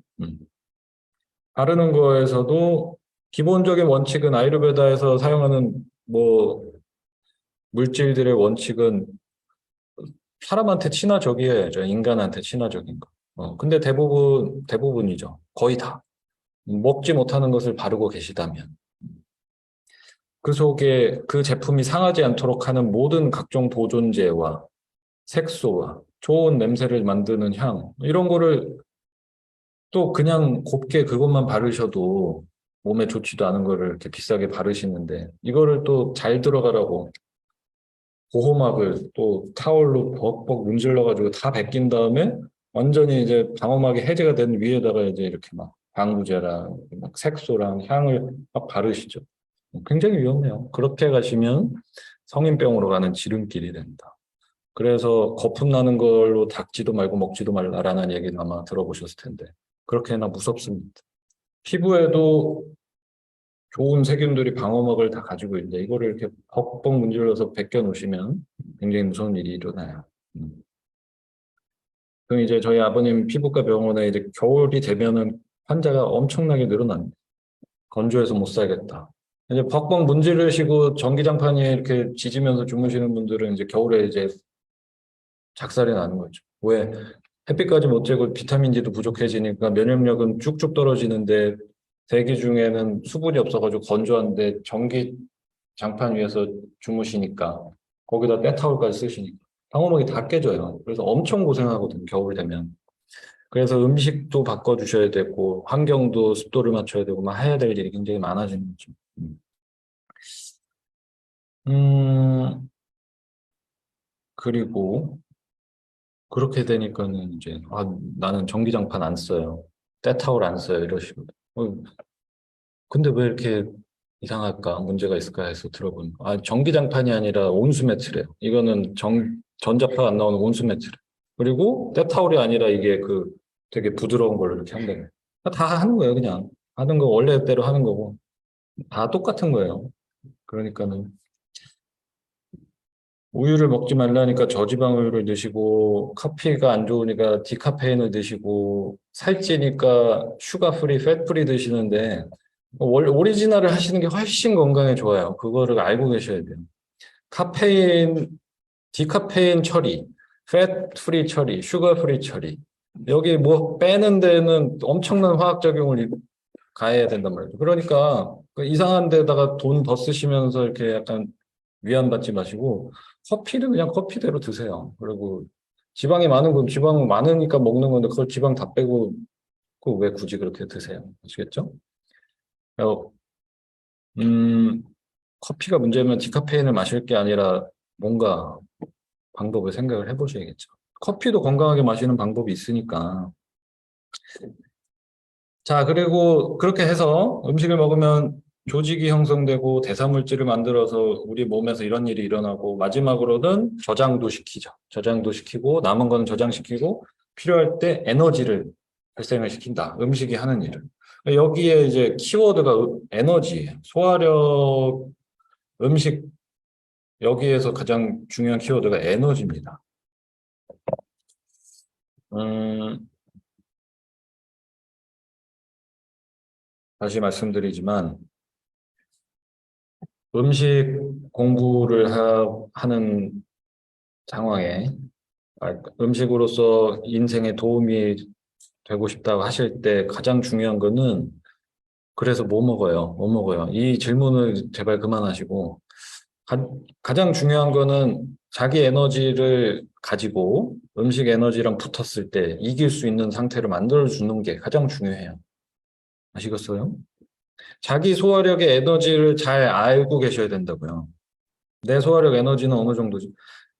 바르는 거에서도 기본적인 원칙은 아유르베다에서 사용하는 물질들의 원칙은 사람한테 친화적이어야죠. 인간한테 친화적인 거. 근데 대부분이죠. 거의 다. 먹지 못하는 것을 바르고 계시다면. 그 속에 그 제품이 상하지 않도록 하는 모든 각종 보존제와 색소와 좋은 냄새를 만드는 향, 이런 거를 또 그냥 곱게 그것만 바르셔도 몸에 좋지도 않은 거를 이렇게 비싸게 바르시는데 이거를 또 잘 들어가라고 보호막을 또 타월로 벅벅 문질러가지고 다 벗긴 다음에 완전히 이제 방어막이 해제가 된 위에다가 이제 이렇게 막 방부제랑 막 색소랑 향을 막 바르시죠. 굉장히 위험해요. 그렇게 가시면 성인병으로 가는 지름길이 된다. 그래서 거품 나는 걸로 닦지도 말고 먹지도 말라라는 얘기는 아마 들어보셨을 텐데 그렇게나 무섭습니다. 피부에도 좋은 세균들이 방어막을 다 가지고 있는데 이거를 이렇게 벅벅 문질러서 벗겨 놓으시면 굉장히 무서운 일이 일어나요. 음. 그럼 이제 저희 아버님 피부과 병원에 이제 겨울이 되면은 환자가 엄청나게 늘어납니다. 건조해서 못 살겠다. 이제 벅벅 문지르시고 전기장판이 이렇게 지지면서 주무시는 분들은 이제 겨울에 이제 작살이 나는 거죠. 왜? 햇빛까지 못 쬐고 비타민 D도 부족해지니까 면역력은 쭉쭉 떨어지는데 대기 중에는 수분이 없어가지고 건조한데 전기 장판 위에서 주무시니까 거기다 때타올까지 쓰시니까 방어막이 다 깨져요. 그래서 엄청 고생하거든요. 겨울 되면. 그래서 음식도 바꿔주셔야 되고 환경도 습도를 맞춰야 되고 막 해야 될 일이 굉장히 많아지는 거죠. 그리고 그렇게 되니까는 이제 나는 전기장판 안 써요. 때타올 안 써요. 이러시고 근데 왜 이렇게 이상할까? 문제가 있을까 해서 들어보니 전기장판이 아니라 온수 매트래요. 이거는 전자파가 안 나오는 온수 매트래. 그리고 때타올이 아니라 이게 그 되게 부드러운 걸로 이렇게 한다는 거예요. 다 하는 거예요, 그냥. 하는 거 원래대로 하는 거고. 다 똑같은 거예요. 그러니까는 우유를 먹지 말라니까 저지방 우유를 드시고 커피가 안 좋으니까 디카페인을 드시고 살찌니까 슈가 프리, 팻 프리 드시는데 오리지널을 하시는 게 훨씬 건강에 좋아요. 그거를 알고 계셔야 돼요. 카페인, 디카페인 처리, 팻 프리 처리, 슈가 프리 처리. 여기 뭐 빼는 데는 엄청난 화학작용을 가해야 된단 말이죠. 그러니까 그 이상한 데다가 돈 더 쓰시면서 이렇게 약간 위안받지 마시고 커피는 그냥 커피대로 드세요. 그리고 지방이 많은 건 지방 많으니까 먹는 건데 그걸 지방 다 빼고 그 왜 굳이 그렇게 드세요? 아시겠죠? 어, 음, 커피가 문제면 디카페인을 마실 게 아니라 뭔가 방법을 생각을 해보셔야겠죠. 커피도 건강하게 마시는 방법이 있으니까. 자, 그리고 그렇게 해서 음식을 먹으면 조직이 형성되고 대사물질을 만들어서 우리 몸에서 이런 일이 일어나고 마지막으로는 저장도 시키죠. 저장도 시키고 남은 거는 저장시키고 필요할 때 에너지를 발생을 시킨다. 음식이 하는 일을. 여기에 이제 키워드가 에너지예요. 소화력, 음식 여기에서 가장 중요한 키워드가 에너지입니다. 음, 다시 말씀드리지만 음식 공부를 하는 상황에 음식으로서 인생에 도움이 되고 싶다고 하실 때 가장 중요한 거는 그래서 뭐 먹어요? 뭐 먹어요? 이 질문을 제발 그만하시고 가장 중요한 거는 자기 에너지를 가지고 음식 에너지랑 붙었을 때 이길 수 있는 상태를 만들어주는 게 가장 중요해요. 아시겠어요? 자기 소화력의 에너지를 잘 알고 계셔야 된다고요. 내 소화력 에너지는 어느 정도지?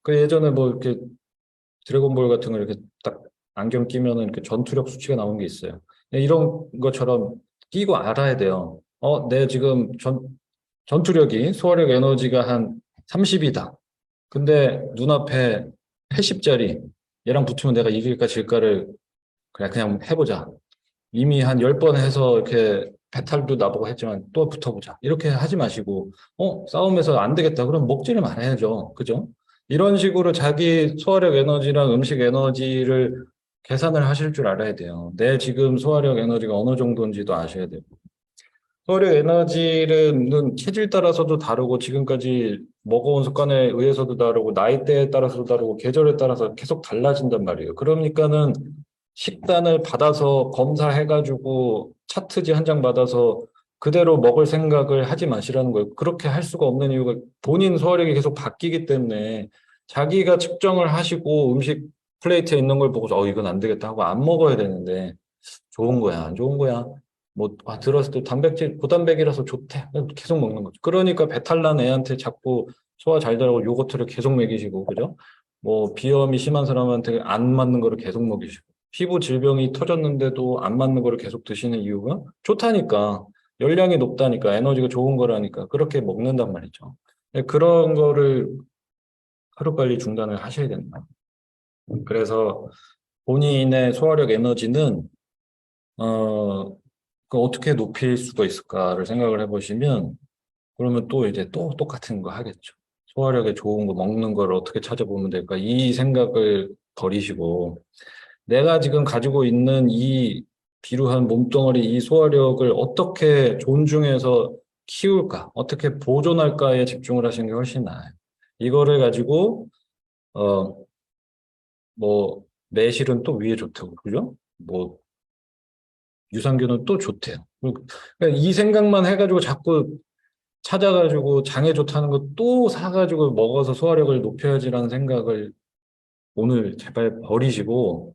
그 예전에 뭐 이렇게 드래곤볼 같은 거 이렇게 딱 안경 끼면은 이렇게 전투력 수치가 나오는 게 있어요. 이런 것처럼 끼고 알아야 돼요. 내 지금 전투력이 소화력 에너지가 한 30이다. 근데 눈앞에 80짜리 얘랑 붙으면 내가 이길까 질까를 그냥 해보자. 이미 한 10번 해서 이렇게 배탈도 나보고 했지만 또 붙어보자. 이렇게 하지 마시고, 싸움에서 안 되겠다. 그럼 먹지를 말아야죠. 그죠? 이런 식으로 자기 소화력 에너지랑 음식 에너지를 계산을 하실 줄 알아야 돼요. 내 지금 소화력 에너지가 어느 정도인지도 아셔야 되고. 소화력 에너지는 체질 따라서도 다르고 지금까지 먹어온 습관에 의해서도 다르고 나이대에 따라서도 다르고 계절에 따라서 계속 달라진단 말이에요. 그러니까는 식단을 받아서 검사해가지고 차트지 한 장 받아서 그대로 먹을 생각을 하지 마시라는 거예요. 그렇게 할 수가 없는 이유가 본인 소화력이 계속 바뀌기 때문에 자기가 측정을 하시고 음식 플레이트에 있는 걸 보고서 이건 안 되겠다 하고 안 먹어야 되는데 좋은 거야, 안 좋은 거야. 뭐, 들었을 때 단백질, 고단백이라서 좋대. 계속 먹는 거죠. 그러니까 배탈 난 애한테 자꾸 소화 잘 되라고 요거트를 계속 먹이시고, 그죠? 뭐, 비염이 심한 사람한테 안 맞는 거를 계속 먹이시고, 피부 질병이 터졌는데도 안 맞는 거를 계속 드시는 이유가 좋다니까, 열량이 높다니까, 에너지가 좋은 거라니까, 그렇게 먹는단 말이죠. 그런 거를 하루빨리 중단을 하셔야 된다. 그래서 본인의 소화력 에너지는, 어떻게 높일 수가 있을까를 생각을 해보시면, 그러면 또 이제 또 똑같은 거 하겠죠. 소화력에 좋은 거 먹는 걸 어떻게 찾아보면 될까? 이 생각을 버리시고, 내가 지금 가지고 있는 이 비루한 몸뚱어리, 이 소화력을 어떻게 존중해서 키울까? 어떻게 보존할까에 집중을 하시는 게 훨씬 나아요. 이거를 가지고, 어, 뭐, 매실은 또 위에 좋다고, 그죠? 뭐, 유산균은 또 좋대요. 그러니까 이 생각만 해가지고 자꾸 찾아가지고 장에 좋다는 거 또 사가지고 먹어서 소화력을 높여야지라는 생각을 오늘 제발 버리시고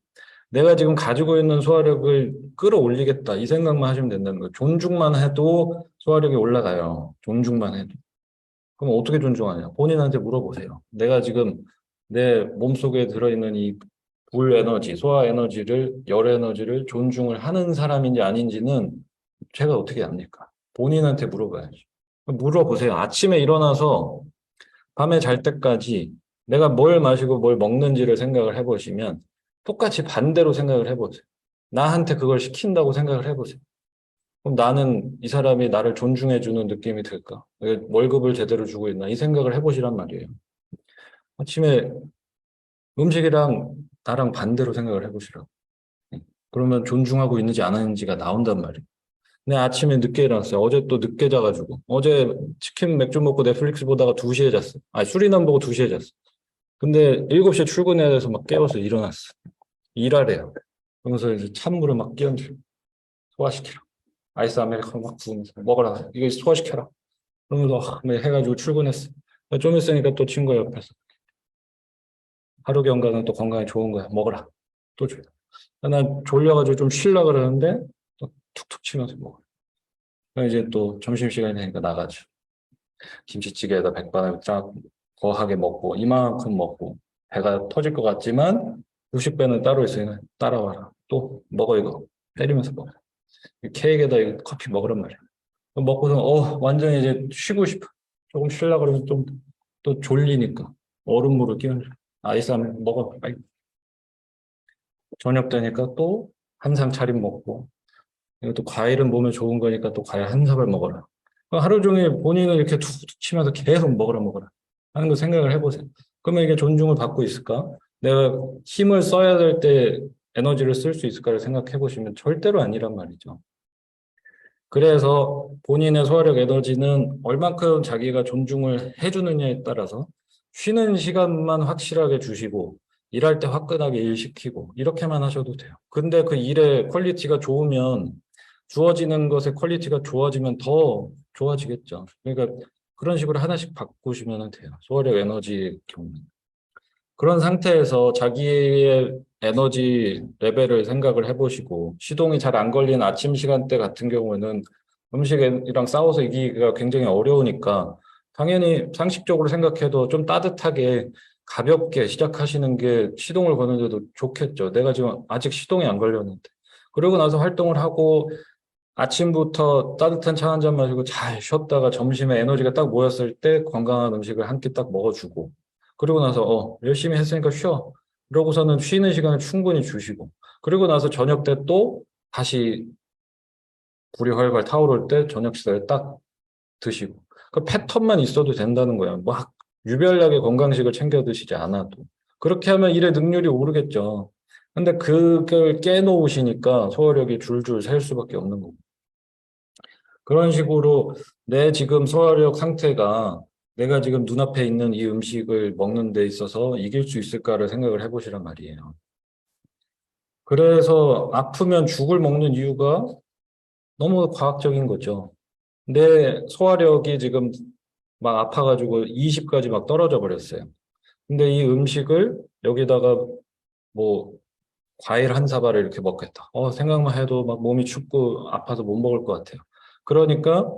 내가 지금 가지고 있는 소화력을 끌어올리겠다 이 생각만 하시면 된다는 거예요. 존중만 해도 소화력이 올라가요. 존중만 해도. 그럼 어떻게 존중하냐? 본인한테 물어보세요. 내가 지금 내 몸속에 들어있는 이 불 에너지, 소화 에너지를, 열 에너지를 존중을 하는 사람인지 아닌지는 제가 어떻게 압니까? 본인한테 물어봐야죠. 물어보세요. 아침에 일어나서 밤에 잘 때까지 내가 뭘 마시고 뭘 먹는지를 생각을 해보시면 똑같이 반대로 생각을 해보세요. 나한테 그걸 시킨다고 생각을 해보세요. 그럼 나는 이 사람이 나를 존중해주는 느낌이 들까? 월급을 제대로 주고 있나? 이 생각을 해보시란 말이에요. 아침에 음식이랑 나랑 반대로 생각을 해보시라고. 그러면 존중하고 있는지 안 하는지가 나온단 말이에요. 내 아침에 늦게 일어났어요. 어제 또 늦게 자가지고. 어제 치킨 맥주 먹고 넷플릭스 보다가 2시에 잤어. 아니, 수리남 보고 2시에 잤어. 근데 7시에 출근해야 돼서 막 깨워서 일어났어. 일하래요. 그러면서 이제 찬물을 막 끼얹고 소화시키라. 아이스 아메리카노 막 부으면서 먹어라. 이거 소화시켜라. 그러면서 해가지고 출근했어. 좀 있으니까 또 친구 옆에서 하루 경과는 또 건강에 좋은 거야. 먹어라. 또 줘. 난 졸려가지고 좀 쉬려고 그러는데 또 툭툭 치면서 먹어. 이제 또 점심시간이 되니까 나가죠. 김치찌개에다 백반을 쫙 거하게 먹고 이만큼 먹고 배가 터질 것 같지만 60배는 따로 있으니 따라와라. 또 먹어 이거. 때리면서 먹어. 케이크에다 이거 커피 먹으란 말이야. 먹고서 완전히 이제 쉬고 싶어. 조금 쉬려고 그러면 좀 또 졸리니까 얼음물을 끼얹어. 아이스하면 먹어. 빨리. 저녁 되니까 또 한 상 차림 먹고 이것도 과일은 몸에 좋은 거니까 또 과일 한 사발 먹어라. 하루 종일 본인을 이렇게 툭툭 치면서 계속 먹어라 하는 거 생각을 해보세요. 그러면 이게 존중을 받고 있을까? 내가 힘을 써야 될 때 에너지를 쓸 수 있을까를 생각해 보시면 절대로 아니란 말이죠. 그래서 본인의 소화력 에너지는 얼만큼 자기가 존중을 해주느냐에 따라서 쉬는 시간만 확실하게 주시고 일할 때 화끈하게 일 시키고 이렇게만 하셔도 돼요. 근데 그 일의 퀄리티가 좋으면 주어지는 것의 퀄리티가 좋아지면 더 좋아지겠죠. 그러니까 그런 식으로 하나씩 바꾸시면 돼요. 소화력 에너지의 경우는. 그런 상태에서 자기의 에너지 레벨을 생각을 해보시고 시동이 잘 안 걸리는 아침 시간대 같은 경우에는 음식이랑 싸워서 이기기가 굉장히 어려우니까 당연히 상식적으로 생각해도 좀 따뜻하게 가볍게 시작하시는 게 시동을 거는데도 좋겠죠. 내가 지금 아직 시동이 안 걸렸는데. 그러고 나서 활동을 하고 아침부터 따뜻한 차 한 잔 마시고 잘 쉬었다가 점심에 에너지가 딱 모였을 때 건강한 음식을 한 끼 딱 먹어주고 그리고 나서 열심히 했으니까 쉬어. 그러고서는 쉬는 시간을 충분히 주시고 그리고 나서 저녁 때 또 다시 불이 활활 타오를 때 저녁 식사를 딱 드시고 그 패턴만 있어도 된다는 거예요. 막 유별나게 건강식을 챙겨 드시지 않아도 그렇게 하면 일의 능률이 오르겠죠. 근데 그걸 깨놓으시니까 소화력이 줄줄 셀 수밖에 없는 거고. 그런 식으로 내 지금 소화력 상태가 내가 지금 눈앞에 있는 이 음식을 먹는 데 있어서 이길 수 있을까를 생각을 해보시란 말이에요. 그래서 아프면 죽을 먹는 이유가 너무 과학적인 거죠. 내 소화력이 지금 막 아파가지고 20까지 막 떨어져 버렸어요. 근데 이 음식을 여기다가 뭐 과일 한 사발을 이렇게 먹겠다. 생각만 해도 막 몸이 춥고 아파서 못 먹을 것 같아요. 그러니까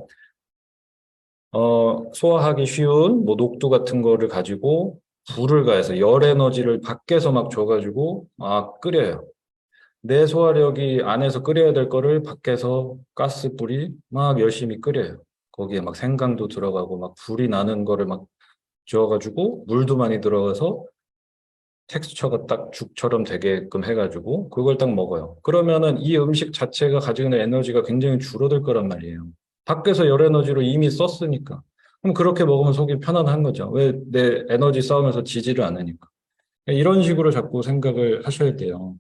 소화하기 쉬운 뭐 녹두 같은 거를 가지고 불을 가해서 열 에너지를 밖에서 막 줘가지고 막 끓여요. 내 소화력이 안에서 끓여야 될 거를 밖에서 가스불이 막 열심히 끓여요. 거기에 막 생강도 들어가고 막 불이 나는 거를 막 지어가지고 물도 많이 들어가서 텍스처가 딱 죽처럼 되게끔 해가지고 그걸 딱 먹어요. 그러면은 이 음식 자체가 가지고 있는 에너지가 굉장히 줄어들 거란 말이에요. 밖에서 열 에너지로 이미 썼으니까. 그럼 그렇게 먹으면 속이 편안한 거죠. 왜 내 에너지 싸움에서 지지를 않으니까. 이런 식으로 자꾸 생각을 하셔야 돼요.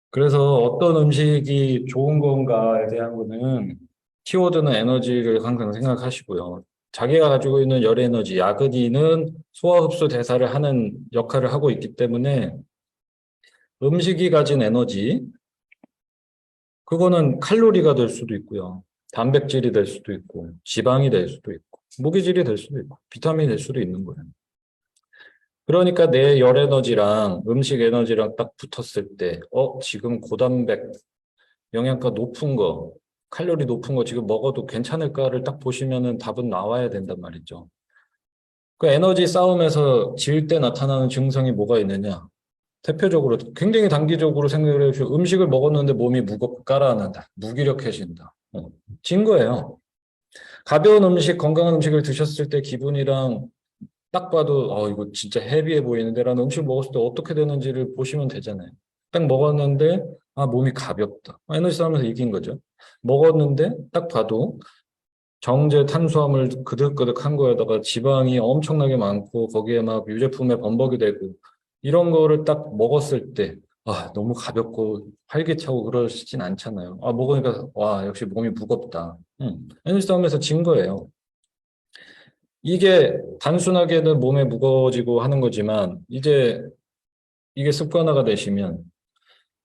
그래서 어떤 음식이 좋은 건가에 대한 거는 키워드는 에너지를 항상 생각하시고요. 자기가 가지고 있는 열 에너지, 야근이는 소화 흡수 대사를 하는 역할을 하고 있기 때문에 음식이 가진 에너지, 그거는 칼로리가 될 수도 있고요. 단백질이 될 수도 있고, 지방이 될 수도 있고, 무기질이 될 수도 있고, 비타민이 될 수도 있는 거예요. 그러니까 내 열 에너지랑 음식 에너지랑 딱 붙었을 때, 지금 고단백, 영양가 높은 거, 칼로리 높은 거 지금 먹어도 괜찮을까를 딱 보시면은 답은 나와야 된단 말이죠. 그 에너지 싸움에서 질 때 나타나는 증상이 뭐가 있느냐? 대표적으로 굉장히 단기적으로 생각을 해보시면 음식을 먹었는데 몸이 무겁고 가라앉는다. 무기력해진다. 진 거예요. 가벼운 음식, 건강한 음식을 드셨을 때 기분이랑 딱 봐도 이거 진짜 헤비해 보이는데라는 음식 먹었을 때 어떻게 되는지를 보시면 되잖아요. 딱 먹었는데 몸이 가볍다. 에너지 싸움에서 이긴 거죠. 먹었는데 딱 봐도 정제 탄수화물 그득그득한 거에다가 지방이 엄청나게 많고 거기에 막 유제품에 범벅이 되고 이런 거를 딱 먹었을 때 너무 가볍고 활기차고 그러시진 않잖아요. 먹으니까 와 역시 몸이 무겁다. 에너지 싸움에서 진 거예요. 이게 단순하게는 몸에 무거워지고 하는 거지만 이제 이게 습관화가 되시면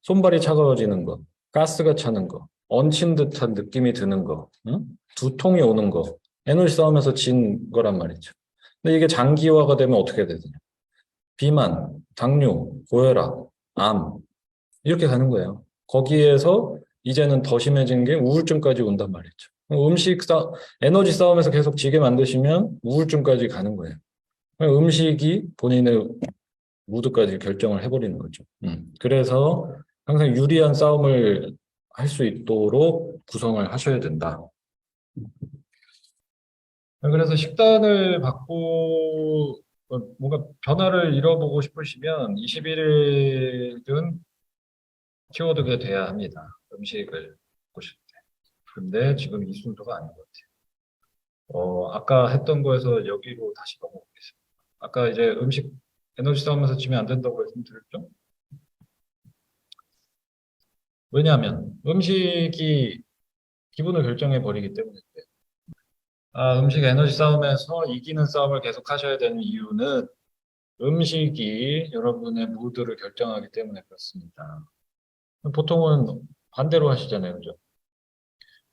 손발이 차가워지는 거, 가스가 차는 거, 얹힌 듯한 느낌이 드는 거, 응? 두통이 오는 거, 에너지 싸움에서 진 거란 말이죠. 근데 이게 장기화가 되면 어떻게 되느냐? 비만, 당뇨, 고혈압, 암 이렇게 가는 거예요. 거기에서 이제는 더 심해진 게 우울증까지 온단 말이죠. 에너지 싸움에서 계속 지게 만드시면 우울증까지 가는 거예요. 음식이 본인의 무드까지 결정을 해버리는 거죠. 그래서 항상 유리한 싸움을 할 수 있도록 구성을 하셔야 된다. 그래서 식단을 뭔가 변화를 이뤄보고 싶으시면 21일은 키워드가 돼야 합니다. 음식을 보실 때. 근데 지금 이 순서가 아닌 것 같아요. 아까 했던 거에서 여기로 다시 넘어가겠습니다. 아까 이제 음식 에너지 싸움에서 지면 안 된다고 말씀드렸죠? 왜냐하면 음식이 기분을 결정해 버리기 때문에 그래요. 음식 에너지 싸움에서 이기는 싸움을 계속 하셔야 되는 이유는 음식이 여러분의 무드를 결정하기 때문에 그렇습니다. 보통은 반대로 하시잖아요, 그죠?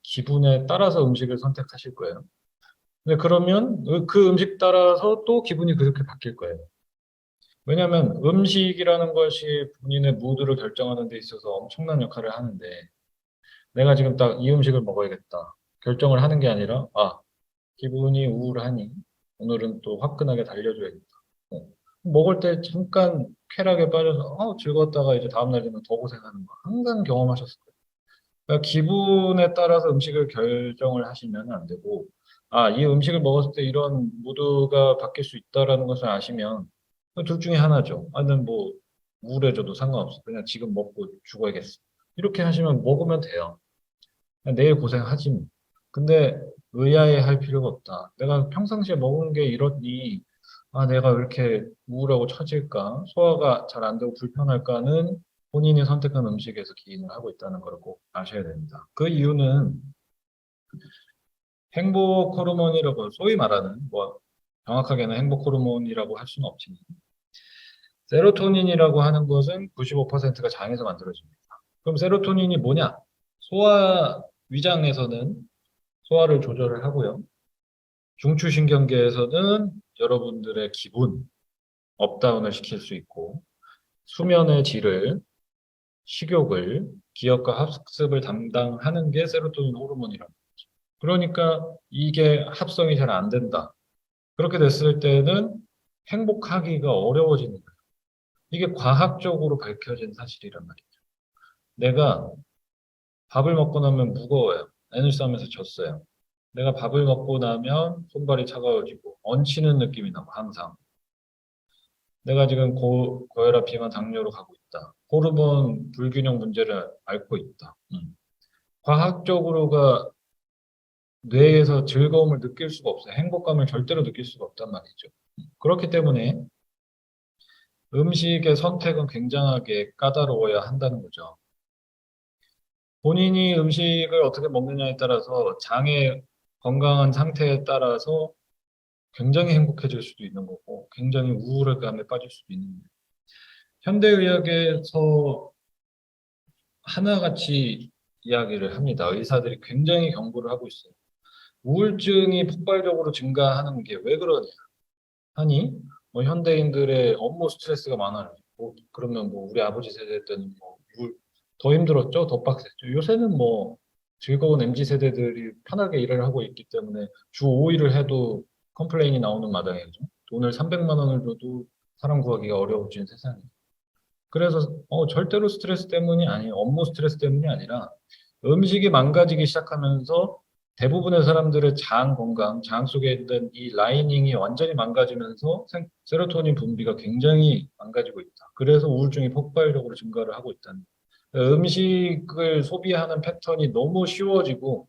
기분에 따라서 음식을 선택하실 거예요. 근데 그러면 그 음식 따라서 또 기분이 그렇게 바뀔 거예요. 왜냐하면 음식이라는 것이 본인의 무드를 결정하는 데 있어서 엄청난 역할을 하는데 내가 지금 딱 이 음식을 먹어야겠다. 결정을 하는 게 아니라 기분이 우울하니 오늘은 또 화끈하게 달려줘야겠다. 어. 먹을 때 잠깐 쾌락에 빠져서 즐거웠다가 이제 다음날 되면 더 고생하는 거 항상 경험하셨을 거예요. 그러니까 기분에 따라서 음식을 결정을 하시면 안 되고 이 음식을 먹었을 때 이런 무드가 바뀔 수 있다라는 것을 아시면 둘 중에 하나죠. 나는 뭐 우울해져도 상관없어. 그냥 지금 먹고 죽어야겠어. 이렇게 하시면 먹으면 돼요. 그냥 내일 고생하지 뭐. 근데 의아해 할 필요가 없다. 내가 평상시에 먹은 게 이러니 내가 왜 이렇게 우울하고 처질까? 소화가 잘 안 되고 불편할까는 본인이 선택한 음식에서 기인을 하고 있다는 걸 꼭 아셔야 됩니다. 그 이유는 행복 호르몬이라고 소위 말하는 뭐 정확하게는 행복 호르몬이라고 할 수는 없지만 세로토닌이라고 하는 것은 95%가 장에서 만들어집니다. 그럼 세로토닌이 뭐냐? 위장에서는 소화를 조절을 하고요. 중추신경계에서는 여러분들의 기분, 업다운을 시킬 수 있고 수면의 질을, 식욕을, 기억과 학습을 담당하는 게 세로토닌 호르몬이라고. 그러니까 이게 합성이 잘 안 된다. 그렇게 됐을 때는 행복하기가 어려워지는 거예요. 이게 과학적으로 밝혀진 사실이란 말이죠. 내가 밥을 먹고 나면 무거워요. 애누 싸움에서 졌어요. 내가 밥을 먹고 나면 손발이 차가워지고 얹히는 느낌이 나고 항상. 내가 지금 고혈압, 비만, 당뇨로 가고 있다. 호르몬 불균형 문제를 앓고 있다. 과학적으로가 뇌에서 즐거움을 느낄 수가 없어요. 행복감을 절대로 느낄 수가 없단 말이죠. 그렇기 때문에 음식의 선택은 굉장하게 까다로워야 한다는 거죠. 본인이 음식을 어떻게 먹느냐에 따라서 장의 건강한 상태에 따라서 굉장히 행복해질 수도 있는 거고 굉장히 우울감에 빠질 수도 있는 거예요. 현대의학에서 하나같이 이야기를 합니다. 의사들이 굉장히 경고를 하고 있어요. 우울증이 폭발적으로 증가하는 게 왜 그러냐 하니 뭐 현대인들의 업무 스트레스가 많아요. 뭐 그러면 뭐 우리 아버지 세대 때는 더 힘들었죠, 더 빡셌죠. 요새는 뭐 즐거운 MZ 세대들이 편하게 일을 하고 있기 때문에 주 5일을 해도 컴플레인이 나오는 마당이죠. 돈을 300만 원을 줘도 사람 구하기가 어려워진 세상이에요. 그래서 절대로 스트레스 때문이 아니에요. 업무 스트레스 때문이 아니라 음식이 망가지기 시작하면서 대부분의 사람들의 장 건강, 장 속에 있는 이 라이닝이 완전히 망가지면서 세로토닌 분비가 굉장히 망가지고 있다. 그래서 우울증이 폭발적으로 증가를 하고 있다는 거예요. 음식을 소비하는 패턴이 너무 쉬워지고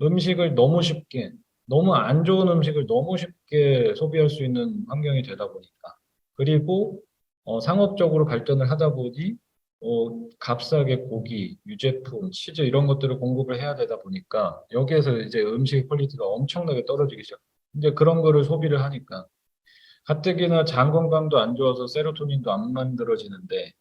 음식을 너무 쉽게, 너무 안 좋은 음식을 너무 쉽게 소비할 수 있는 환경이 되다 보니까. 그리고 상업적으로 발전을 하다 보니 값싸게 고기, 유제품, 치즈 이런 것들을 공급을 해야 되다 보니까 여기에서 이제 음식 퀄리티가 엄청나게 떨어지기 시작. 이제 그런 거를 소비를 하니까 가뜩이나 장 건강도 안 좋아서 세로토닌도 안 만들어지는데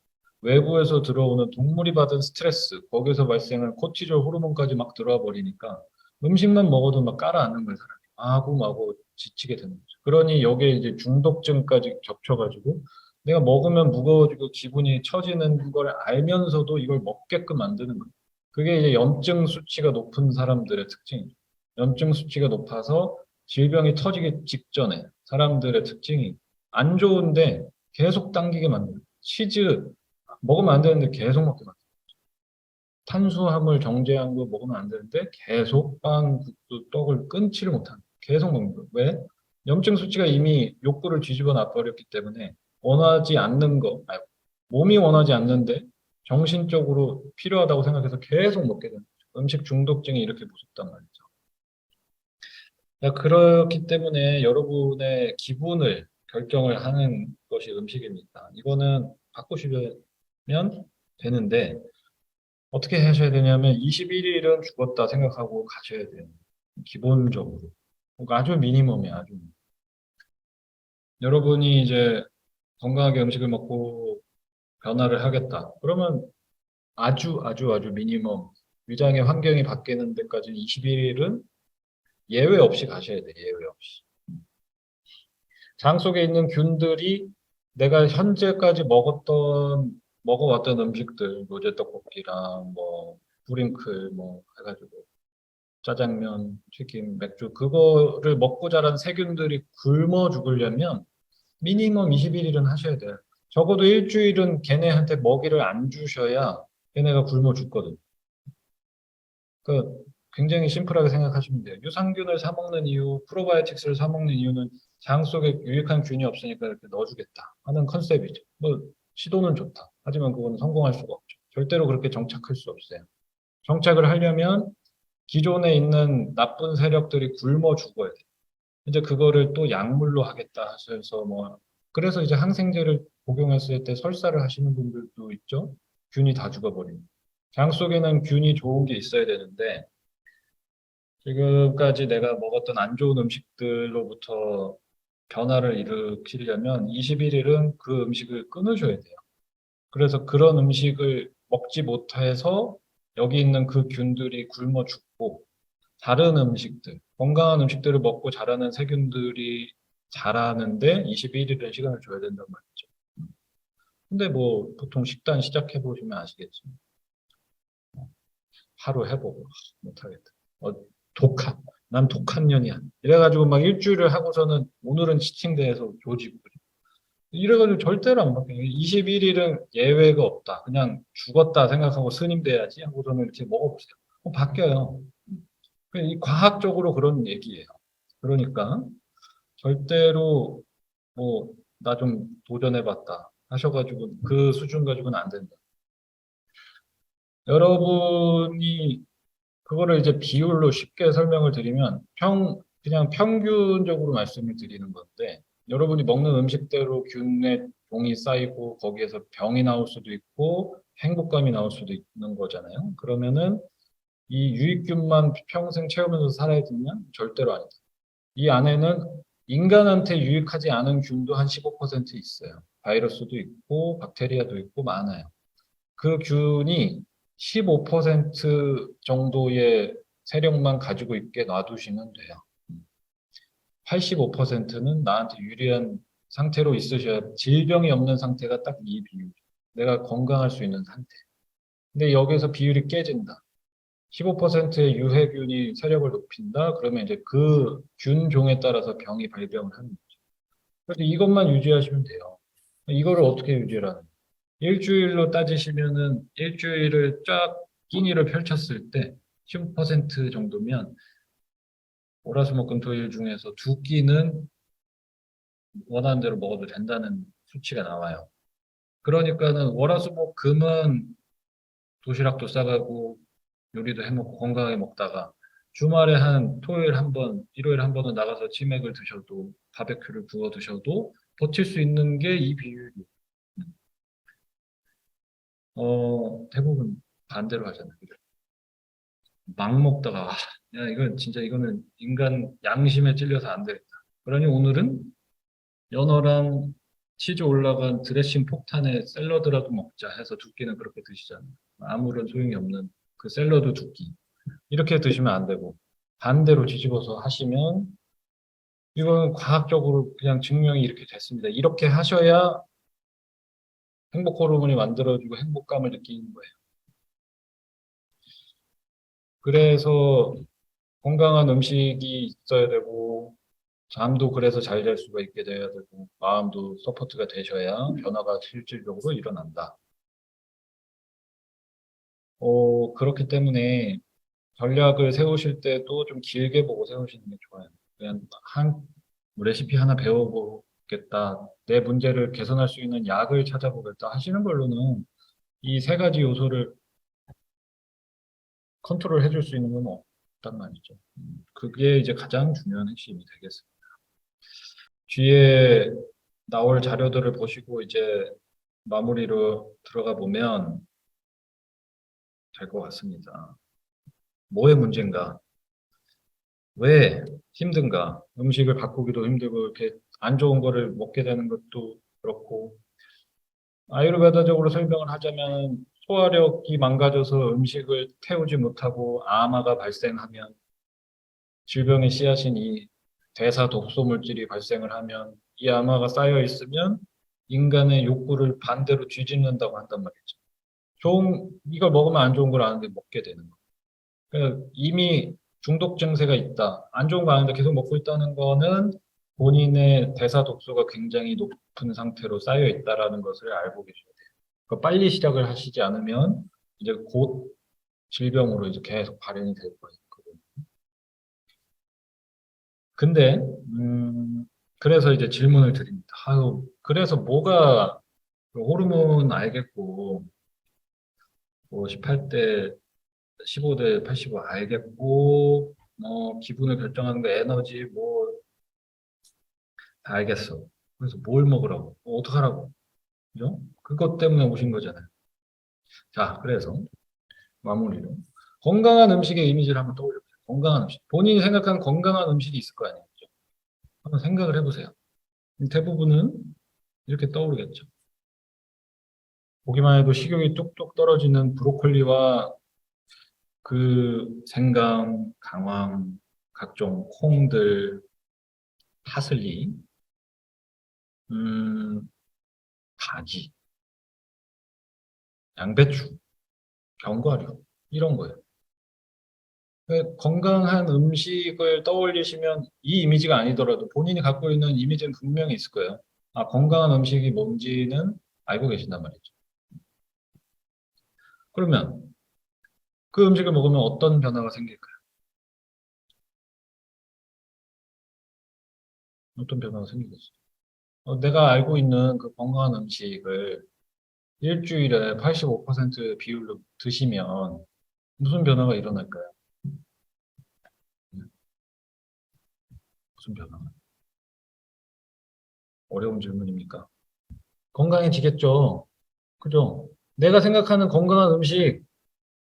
외부에서 들어오는 동물이 받은 스트레스, 거기서 발생한 코티졸 호르몬까지 막 들어와 버리니까 음식만 먹어도 막 깔아앉는 거예요, 사람이. 마구마구 지치게 되는 거죠. 그러니 여기에 이제 중독증까지 겹쳐가지고 내가 먹으면 무거워지고 기분이 처지는 걸 알면서도 이걸 먹게끔 만드는 거예요. 그게 이제 염증 수치가 높은 사람들의 특징이죠. 염증 수치가 높아서 질병이 터지기 직전에 사람들의 특징이 안 좋은데 계속 당기게 만드는 거예요. 치즈 먹으면 안 되는데 계속 먹게 만드는 거예요. 탄수화물 정제한 거 먹으면 안 되는데 계속 빵, 국수, 떡을 끊지를 못하는 거예요. 계속 먹는 거예요. 왜? 염증 수치가 이미 욕구를 뒤집어 놔버렸기 때문에 원하지 않는 거, 아니, 몸이 원하지 않는데 정신적으로 필요하다고 생각해서 계속 먹게 되는 거죠. 음식 중독증이 이렇게 무섭단 말이죠. 그렇기 때문에 여러분의 기분을 결정을 하는 것이 음식입니다. 이거는 바꾸시면 되는데 어떻게 하셔야 되냐면 21일은 죽었다 생각하고 가셔야 돼요. 기본적으로. 그러니까 아주 미니멈이에요. 아주. 여러분이 이제 건강하게 음식을 먹고 변화를 하겠다. 그러면 아주 미니멈 위장의 환경이 바뀌는 데까지 21일은 예외 없이 가셔야 돼요. 예외 없이. 장 속에 있는 균들이 내가 현재까지 먹어왔던 음식들, 로제 떡볶이랑 뭐, 브링클, 뭐, 해가지고, 짜장면, 튀김, 맥주, 그거를 먹고 자란 세균들이 굶어 죽으려면 미니멈 21일은 하셔야 돼요. 적어도 일주일은 걔네한테 먹이를 안 주셔야 걔네가 굶어 죽거든. 그 굉장히 심플하게 생각하시면 돼요. 유산균을 사 먹는 이유, 프로바이오틱스를 사 먹는 이유는 장 속에 유익한 균이 없으니까 이렇게 넣어주겠다 하는 컨셉이죠. 뭐 시도는 좋다. 하지만 그거는 성공할 수가 없죠. 절대로 그렇게 정착할 수 없어요. 정착을 하려면 기존에 있는 나쁜 세력들이 굶어 죽어야 돼요. 이제 그거를 또 약물로 하겠다 하셔서 뭐 그래서 이제 항생제를 복용했을 때 설사를 하시는 분들도 있죠. 균이 다 죽어버리는. 장 속에는 균이 좋은 게 있어야 되는데 지금까지 내가 먹었던 안 좋은 음식들로부터 변화를 일으키려면 21일은 그 음식을 끊으셔야 돼요. 그래서 그런 음식을 먹지 못해서 여기 있는 그 균들이 굶어 죽고 다른 음식들, 건강한 음식들을 먹고 자라는 세균들이 자라는데 21일은 시간을 줘야 된단 말이죠. 근데 뭐 보통 식단 시작해 보시면 아시겠지. 하루 해보고 못하겠다. 어, 독한. 난 독한 년이야. 이래가지고 막 일주일을 하고서는 오늘은 지침대에서 조지고. 이래가지고 절대로 안 바뀌어요. 21일은 예외가 없다. 그냥 죽었다 생각하고 스님돼야지 하고서는 이렇게 먹어보세요. 바뀌어요. 이 과학적으로 그런 얘기예요. 그러니까 절대로 뭐 나 좀 도전해봤다 하셔가지고 그 수준 가지고는 안 된다. 여러분이 그거를 이제 비율로 쉽게 설명을 드리면 그냥 평균적으로 말씀을 드리는 건데 여러분이 먹는 음식대로 균의 종이 쌓이고 거기에서 병이 나올 수도 있고 행복감이 나올 수도 있는 거잖아요. 그러면은 이 유익균만 평생 채우면서 살아야 되냐? 절대로 아니다. 이 안에는 인간한테 유익하지 않은 균도 한 15% 있어요. 바이러스도 있고 박테리아도 있고 많아요. 그 균이 15% 정도의 세력만 가지고 있게 놔두시면 돼요. 85%는 나한테 유리한 상태로 있으셔야 질병이 없는 상태가 딱 이 비율. 내가 건강할 수 있는 상태. 근데 여기서 비율이 깨진다. 15%의 유해균이 세력을 높인다. 그러면 이제 그 균종에 따라서 병이 발병을 하는 거죠. 그래서 이것만 유지하시면 돼요. 이거를 어떻게 유지하는 일주일로 따지시면은 일주일을 쫙 끼니를 펼쳤을 때 15% 정도면 월화수목금토일 중에서 두 끼는 원하는 대로 먹어도 된다는 수치가 나와요. 그러니까는 월화수목금은 도시락도 싸가고 요리도 해먹고 건강하게 먹다가 주말에 한 토요일 한 번, 일요일 한 번은 나가서 치맥을 드셔도 바베큐를 구워 드셔도 버틸 수 있는 게 이 비율이에요. 대부분 반대로 하잖아요. 그죠? 막 먹다가 야 이건 진짜 이거는 인간 양심에 찔려서 안 되겠다. 그러니 오늘은 연어랑 치즈 올라간 드레싱 폭탄에 샐러드라도 먹자 해서 두 끼는 그렇게 드시잖아요. 아무런 소용이 없는 그 샐러드 두 끼. 이렇게 드시면 안 되고 반대로 뒤집어서 하시면 이건 과학적으로 그냥 증명이 이렇게 됐습니다. 이렇게 하셔야 행복 호르몬이 만들어지고 행복감을 느끼는 거예요. 그래서 건강한 음식이 있어야 되고 잠도 그래서 잘 잘 수가 있게 돼야 되고 마음도 서포트가 되셔야 변화가 실질적으로 일어난다. 그렇기 때문에 전략을 세우실 때도 좀 길게 보고 세우시는 게 좋아요. 그냥 레시피 하나 배워보겠다. 내 문제를 개선할 수 있는 약을 찾아보겠다 하시는 걸로는 이 세 가지 요소를 컨트롤 해줄 수 있는 건 없단 말이죠. 그게 이제 가장 중요한 핵심이 되겠습니다. 뒤에 나올 자료들을 보시고 이제 마무리로 들어가 보면 될 것 같습니다. 뭐의 문제인가? 왜 힘든가? 음식을 바꾸기도 힘들고 이렇게 안 좋은 거를 먹게 되는 것도 그렇고 아유르베다적으로 설명을 하자면 소화력이 망가져서 음식을 태우지 못하고 암화가 발생하면 질병의 씨앗인 이 대사 독소 물질이 발생을 하면 이 암화가 쌓여 있으면 인간의 욕구를 반대로 뒤집는다고 한단 말이죠. 이걸 먹으면 안 좋은 걸 아는데 먹게 되는 거. 그러니까 이미 중독 증세가 있다. 안 좋은 거 아는데 계속 먹고 있다는 거는 본인의 대사 독소가 굉장히 높은 상태로 쌓여 있다라는 것을 알고 계셔야 돼요. 그러니까 빨리 시작을 하시지 않으면 이제 곧 질병으로 이제 계속 발현이 될 거예요. 근데 그래서 이제 질문을 드립니다. 아유, 그래서 뭐가 호르몬 알겠고 뭐 18대 15대 85 알겠고 기분을 결정하는 거 에너지 뭐 다 알겠어. 그래서 뭘 먹으라고? 어떡하라고? 그죠? 그것 때문에 오신 거잖아요. 자, 그래서 마무리로 건강한 음식의 이미지를 한번 떠올려 보세요. 건강한 음식. 본인이 생각하는 건강한 음식이 있을 거 아니에요. 그죠? 한번 생각을 해보세요. 대부분은 이렇게 떠오르겠죠. 보기만 해도 식욕이 뚝뚝 떨어지는 브로콜리와 그 생강, 강황, 각종 콩들, 파슬리, 음, 가지. 양배추, 견과류 이런 거예요. 건강한 음식을 떠올리시면 이 이미지가 아니더라도 본인이 갖고 있는 이미지는 분명히 있을 거예요. 아, 건강한 음식이 뭔지는 알고 계신단 말이죠. 그러면 그 음식을 먹으면 어떤 변화가 생길까요? 어떤 변화가 생기겠어요? 내가 알고 있는 그 건강한 음식을 일주일에 85% 비율로 드시면 무슨 변화가 일어날까요? 네, 무슨 변화가? 어려운 질문입니까? 건강해지겠죠. 그죠? 내가 생각하는 건강한 음식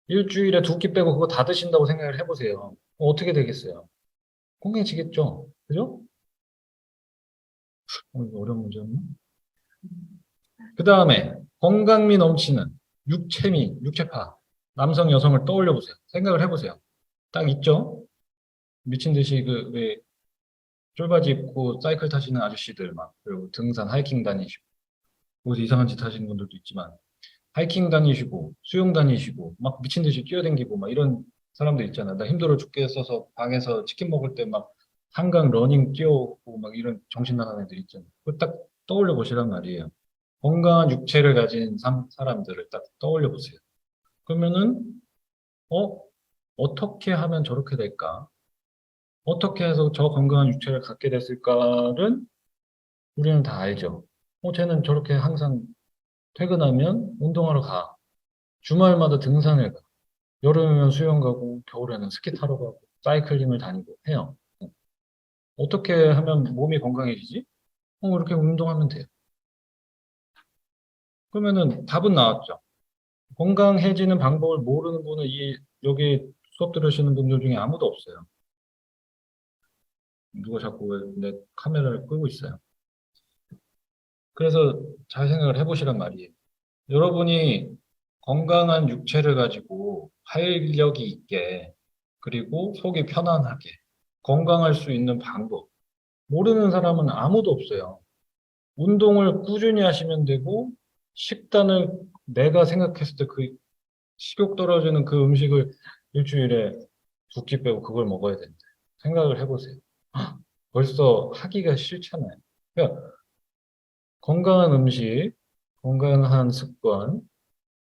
일주일에 두 끼 빼고 그거 다 드신다고 생각을 해보세요. 어떻게 되겠어요? 건강해지겠죠. 그죠? 이거 어려운 문제였나? 그 다음에 건강미 넘치는 육체미, 육체파. 남성, 여성을 떠올려 보세요. 생각을 해보세요. 딱 있죠? 미친 듯이 왜 쫄바지 입고 사이클 타시는 아저씨들 막, 그리고 등산, 하이킹 다니시고, 어디 이상한 짓 하시는 분들도 있지만, 하이킹 다니시고, 수영 다니시고, 막 미친 듯이 뛰어다니고, 막 이런 사람들 있잖아. 나 힘들어 죽겠어서 방에서 치킨 먹을 때 막 한강 러닝 뛰어오고, 막 이런 정신 나간 애들 있잖아. 그거 딱 떠올려 보시란 말이에요. 건강한 육체를 가진 사람들을 딱 떠올려 보세요. 그러면은, 어, 어떻게 하면 저렇게 될까? 어떻게 해서 저 건강한 육체를 갖게 됐을까를 우리는 다 알죠. 쟤는 저렇게 항상 퇴근하면 운동하러 가. 주말마다 등산을 가. 여름이면 수영 가고, 겨울에는 스키 타러 가고, 사이클링을 다니고 해요. 어떻게 하면 몸이 건강해지지? 이렇게 운동하면 돼요. 그러면은 답은 나왔죠. 건강해지는 방법을 모르는 분은 여기 수업 들으시는 분들 중에 아무도 없어요. 누가 자꾸 왜 내 카메라를 끄고 있어요. 그래서 잘 생각을 해보시란 말이에요. 여러분이 건강한 육체를 가지고 활력이 있게 그리고 속이 편안하게 건강할 수 있는 방법 모르는 사람은 아무도 없어요. 운동을 꾸준히 하시면 되고 식단을 내가 생각했을 때 그 식욕 떨어지는 그 음식을 일주일에 두 끼 빼고 그걸 먹어야 된다. 생각을 해보세요. 헉, 벌써 하기가 싫잖아요. 그러니까 건강한 음식, 건강한 습관,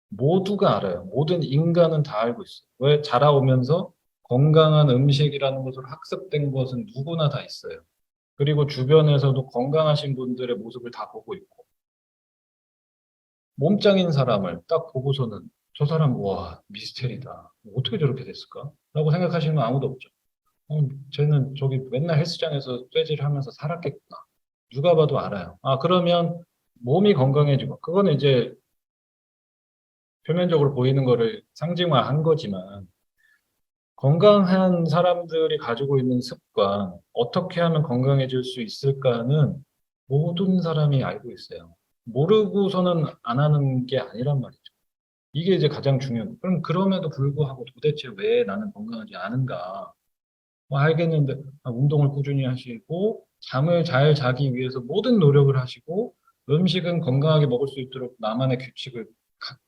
모두가 알아요. 모든 인간은 다 알고 있어요. 왜? 자라오면서 건강한 음식이라는 것으로 학습된 것은 누구나 다 있어요. 그리고 주변에서도 건강하신 분들의 모습을 다 보고 있고, 몸짱인 사람을 딱 보고서는 저 사람, 와, 미스테리다. 어떻게 저렇게 됐을까? 라고 생각하시는 분 아무도 없죠. 쟤는 저기 맨날 헬스장에서 쇠질 하면서 살았겠구나. 누가 봐도 알아요. 아, 그러면 몸이 건강해지고, 그거는 이제 표면적으로 보이는 거를 상징화한 거지만, 건강한 사람들이 가지고 있는 습관, 어떻게 하면 건강해질 수 있을까는 모든 사람이 알고 있어요. 모르고서는 안 하는 게 아니란 말이죠. 이게 이제 가장 중요한 거. 그럼 그럼에도 불구하고 도대체 왜 나는 건강하지 않은가? 알겠는데, 운동을 꾸준히 하시고, 잠을 잘 자기 위해서 모든 노력을 하시고, 음식은 건강하게 먹을 수 있도록 나만의 규칙을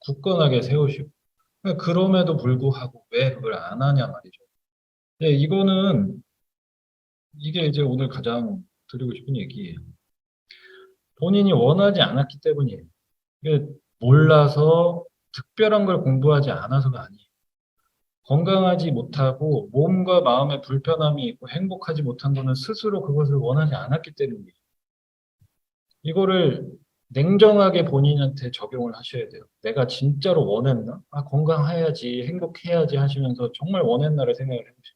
굳건하게 세우시고, 그럼에도 불구하고 왜 그걸 안 하냐 말이죠. 네, 이게 이제 오늘 가장 드리고 싶은 얘기예요. 본인이 원하지 않았기 때문이에요. 이게 몰라서 특별한 걸 공부하지 않아서가 아니에요. 건강하지 못하고 몸과 마음에 불편함이 있고 행복하지 못한 거는 스스로 그것을 원하지 않았기 때문이에요. 이거를 냉정하게 본인한테 적용을 하셔야 돼요. 내가 진짜로 원했나? 건강해야지, 행복해야지 하시면서 정말 원했나를 생각을 해보세요.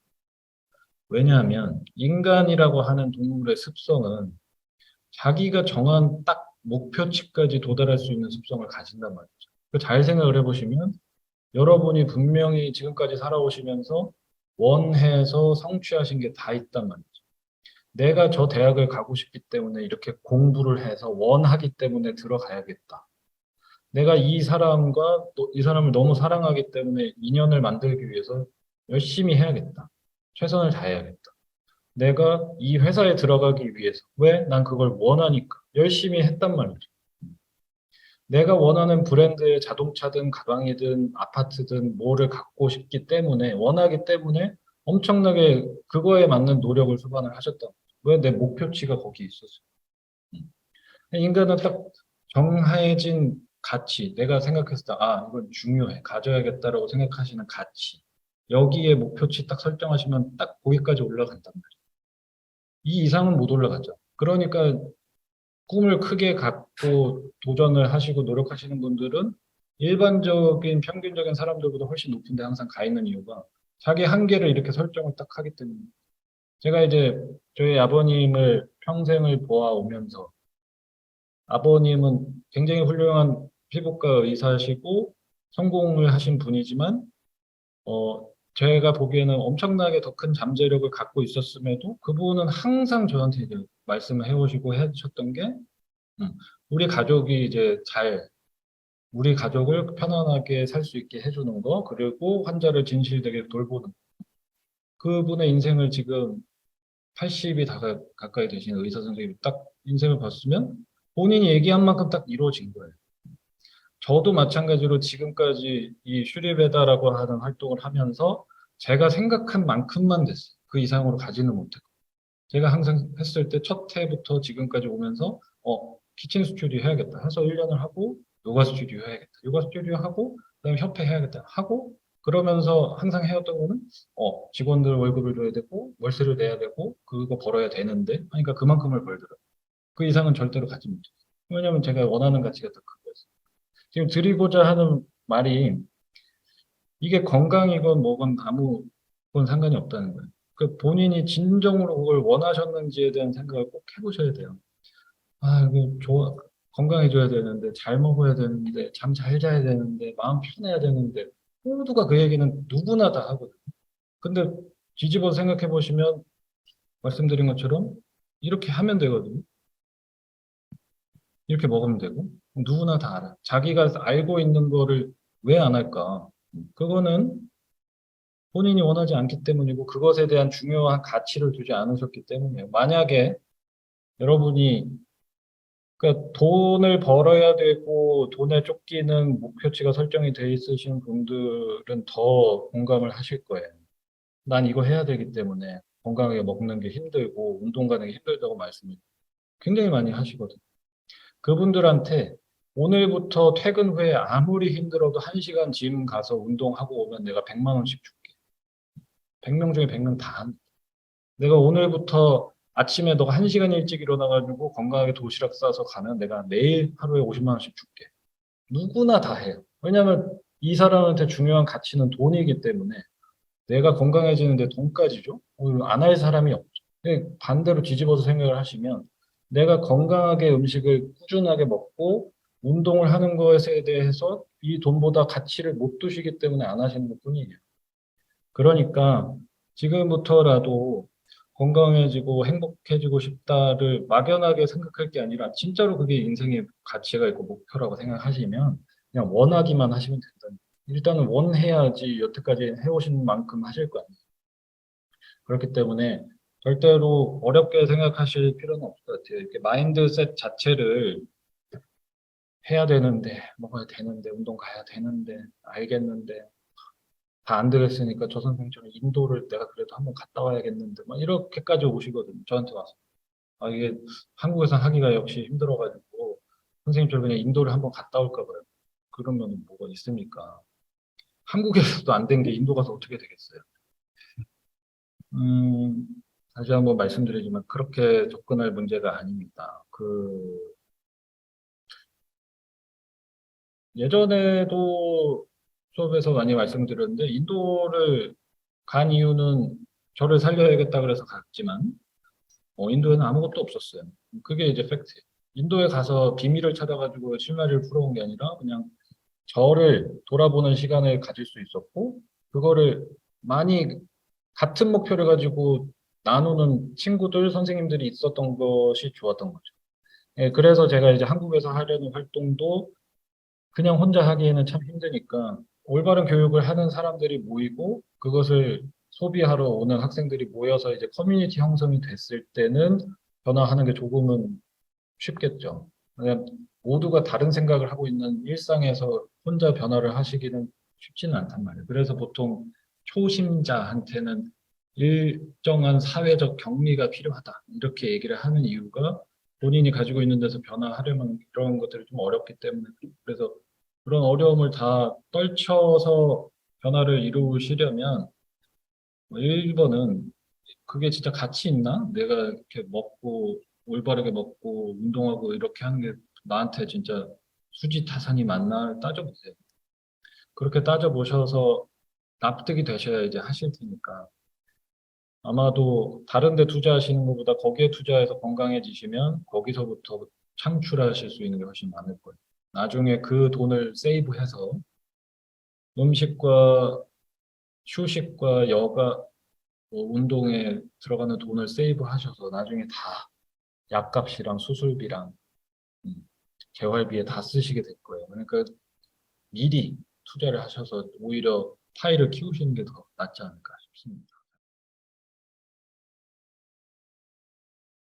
왜냐하면 인간이라고 하는 동물의 습성은 자기가 정한 딱 목표치까지 도달할 수 있는 습성을 가진단 말이죠. 잘 생각을 해보시면 여러분이 분명히 지금까지 살아오시면서 원해서 성취하신 게 다 있단 말이죠. 내가 저 대학을 가고 싶기 때문에 이렇게 공부를 해서 원하기 때문에 들어가야겠다. 내가 이 사람을 너무 사랑하기 때문에 인연을 만들기 위해서 열심히 해야겠다. 최선을 다해야겠다. 내가 이 회사에 들어가기 위해서. 왜? 난 그걸 원하니까. 열심히 했단 말이죠. 내가 원하는 브랜드의 자동차든 가방이든 아파트든 뭐를 갖고 싶기 때문에, 원하기 때문에 엄청나게 그거에 맞는 노력을 수반을 하셨던 거죠. 왜 내 목표치가 거기 있었어요. 인간은 딱 정해진 가치, 내가 생각했을 때, 아, 이건 중요해, 가져야겠다라고 생각하시는 가치. 여기에 목표치 딱 설정하시면 딱 거기까지 올라간단 말이에요. 이 이상은 못 올라가죠. 그러니까 꿈을 크게 갖고 도전을 하시고 노력하시는 분들은 일반적인 평균적인 사람들보다 훨씬 높은데 항상 가 있는 이유가 자기 한계를 이렇게 설정을 딱 하기 때문에. 제가 이제 저희 아버님을 평생을 보아오면서 아버님은 굉장히 훌륭한 피부과 의사시고 성공을 하신 분이지만 제가 보기에는 엄청나게 더 큰 잠재력을 갖고 있었음에도 그분은 항상 저한테 이제 말씀을 해오시고 해주셨던 게 우리 가족이 이제 우리 가족을 편안하게 살 수 있게 해주는 거, 그리고 환자를 진실되게 돌보는 거. 그분의 인생을 지금 80이 가까이 되신 의사 선생님이 딱 인생을 봤으면 본인이 얘기한 만큼 딱 이루어진 거예요. 저도 마찬가지로 지금까지 이 슈리베다라고 하는 활동을 하면서 제가 생각한 만큼만 됐어요. 그 이상으로 가지는 못했고. 제가 항상 했을 때 첫 해부터 지금까지 오면서 키친 스튜디오 해야겠다 해서 1년을 하고 요가 스튜디오 해야겠다. 요가 스튜디오 하고 그다음에 협회 해야겠다 하고 그러면서 항상 해왔던 거는 직원들 월급을 줘야 되고 월세를 내야 되고 그거 벌어야 되는데 그러니까 그만큼을 벌더라고요. 그 이상은 절대로 가지 못했어요. 왜냐하면 제가 원하는 가치가 더 그거였어요. 지금 드리고자 하는 말이 이게 건강이건 뭐건 아무 건 상관이 없다는 거예요. 그 본인이 진정으로 그걸 원하셨는지에 대한 생각을 꼭 해보셔야 돼요. 아, 이거 건강해져야 되는데, 잘 먹어야 되는데, 잠 잘 자야 되는데, 마음 편해야 되는데, 모두가 그 얘기는 누구나 다 하거든요. 근데 뒤집어 생각해 보시면, 말씀드린 것처럼, 이렇게 하면 되거든요. 이렇게 먹으면 되고, 누구나 다 알아요. 자기가 알고 있는 거를 왜 안 할까? 그거는 본인이 원하지 않기 때문이고, 그것에 대한 중요한 가치를 두지 않으셨기 때문이에요. 만약에 여러분이 그러니까 돈을 벌어야 되고 돈에 쫓기는 목표치가 설정이 돼 있으신 분들은 더 공감을 하실 거예요. 난 이거 해야 되기 때문에 건강하게 먹는 게 힘들고 운동 가는 게 힘들다고 말씀을 굉장히 많이 하시거든요. 그분들한테 오늘부터 퇴근 후에 아무리 힘들어도 1시간 짐 가서 운동하고 오면 내가 100만 원씩 줄게. 100명 중에 100명 다 한다. 내가 오늘부터 아침에 너가 1시간 일찍 일어나가지고 건강하게 도시락 싸서 가면 내가 매일 하루에 50만 원씩 줄게. 누구나 다 해요. 왜냐하면 이 사람한테 중요한 가치는 돈이기 때문에 내가 건강해지는데 돈까지 줘? 안 할 사람이 없죠. 근데 반대로 뒤집어서 생각을 하시면 내가 건강하게 음식을 꾸준하게 먹고 운동을 하는 것에 대해서 이 돈보다 가치를 못 두시기 때문에 안 하시는 것 뿐이에요. 그러니까 지금부터라도 건강해지고 행복해지고 싶다를 막연하게 생각할 게 아니라 진짜로 그게 인생의 가치가 있고 목표라고 생각하시면 그냥 원하기만 하시면 된다. 일단은 원해야지 여태까지 해오신 만큼 하실 거 아니에요. 그렇기 때문에 절대로 어렵게 생각하실 필요는 없을 것 같아요. 이렇게 마인드셋 자체를 해야 되는데, 먹어야 되는데, 운동 가야 되는데, 알겠는데, 다 안 되겠으니까 저 선생님처럼 인도를 내가 그래도 한번 갔다 와야겠는데, 막 이렇게까지 오시거든요. 저한테 와서. 아, 이게 한국에서 하기가 역시 힘들어가지고, 선생님처럼 그냥 인도를 한번 갔다 올까 봐요. 그러면 뭐가 있습니까? 한국에서도 안 된 게 인도 가서 어떻게 되겠어요? 음, 다시 한번 말씀드리지만, 그렇게 접근할 문제가 아닙니다. 예전에도 수업에서 많이 말씀드렸는데, 인도를 간 이유는 저를 살려야겠다 그래서 갔지만, 인도에는 아무것도 없었어요. 그게 이제 팩트예요. 인도에 가서 비밀을 찾아가지고 실마리를 풀어온 게 아니라 그냥 저를 돌아보는 시간을 가질 수 있었고, 그거를 많이 같은 목표를 가지고 나누는 친구들, 선생님들이 있었던 것이 좋았던 거죠. 예, 그래서 제가 이제 한국에서 하려는 활동도 그냥 혼자 하기에는 참 힘드니까 올바른 교육을 하는 사람들이 모이고 그것을 소비하러 오는 학생들이 모여서 이제 커뮤니티 형성이 됐을 때는 변화하는 게 조금은 쉽겠죠. 그냥 모두가 다른 생각을 하고 있는 일상에서 혼자 변화를 하시기는 쉽지는 않단 말이에요. 그래서 보통 초심자한테는 일정한 사회적 격리가 필요하다. 이렇게 얘기를 하는 이유가 본인이 가지고 있는 데서 변화하려면 이런 것들이 좀 어렵기 때문에 그래서 그런 어려움을 다 떨쳐서 변화를 이루시려면 1번은 그게 진짜 가치 있나? 내가 이렇게 먹고 올바르게 먹고 운동하고 이렇게 하는 게 나한테 진짜 수지타산이 맞나 따져보세요. 그렇게 따져보셔서 납득이 되셔야 이제 하실 테니까. 아마도 다른 데 투자하시는 것보다 거기에 투자해서 건강해지시면 거기서부터 창출하실 수 있는 게 훨씬 많을 거예요. 나중에 그 돈을 세이브해서 음식과 휴식과 여가, 뭐 운동에 들어가는 돈을 세이브하셔서 나중에 다 약값이랑 수술비랑 음, 재활비에 다 쓰시게 될 거예요. 그러니까 미리 투자를 하셔서 오히려 파이를 키우시는 게 더 낫지 않을까 싶습니다.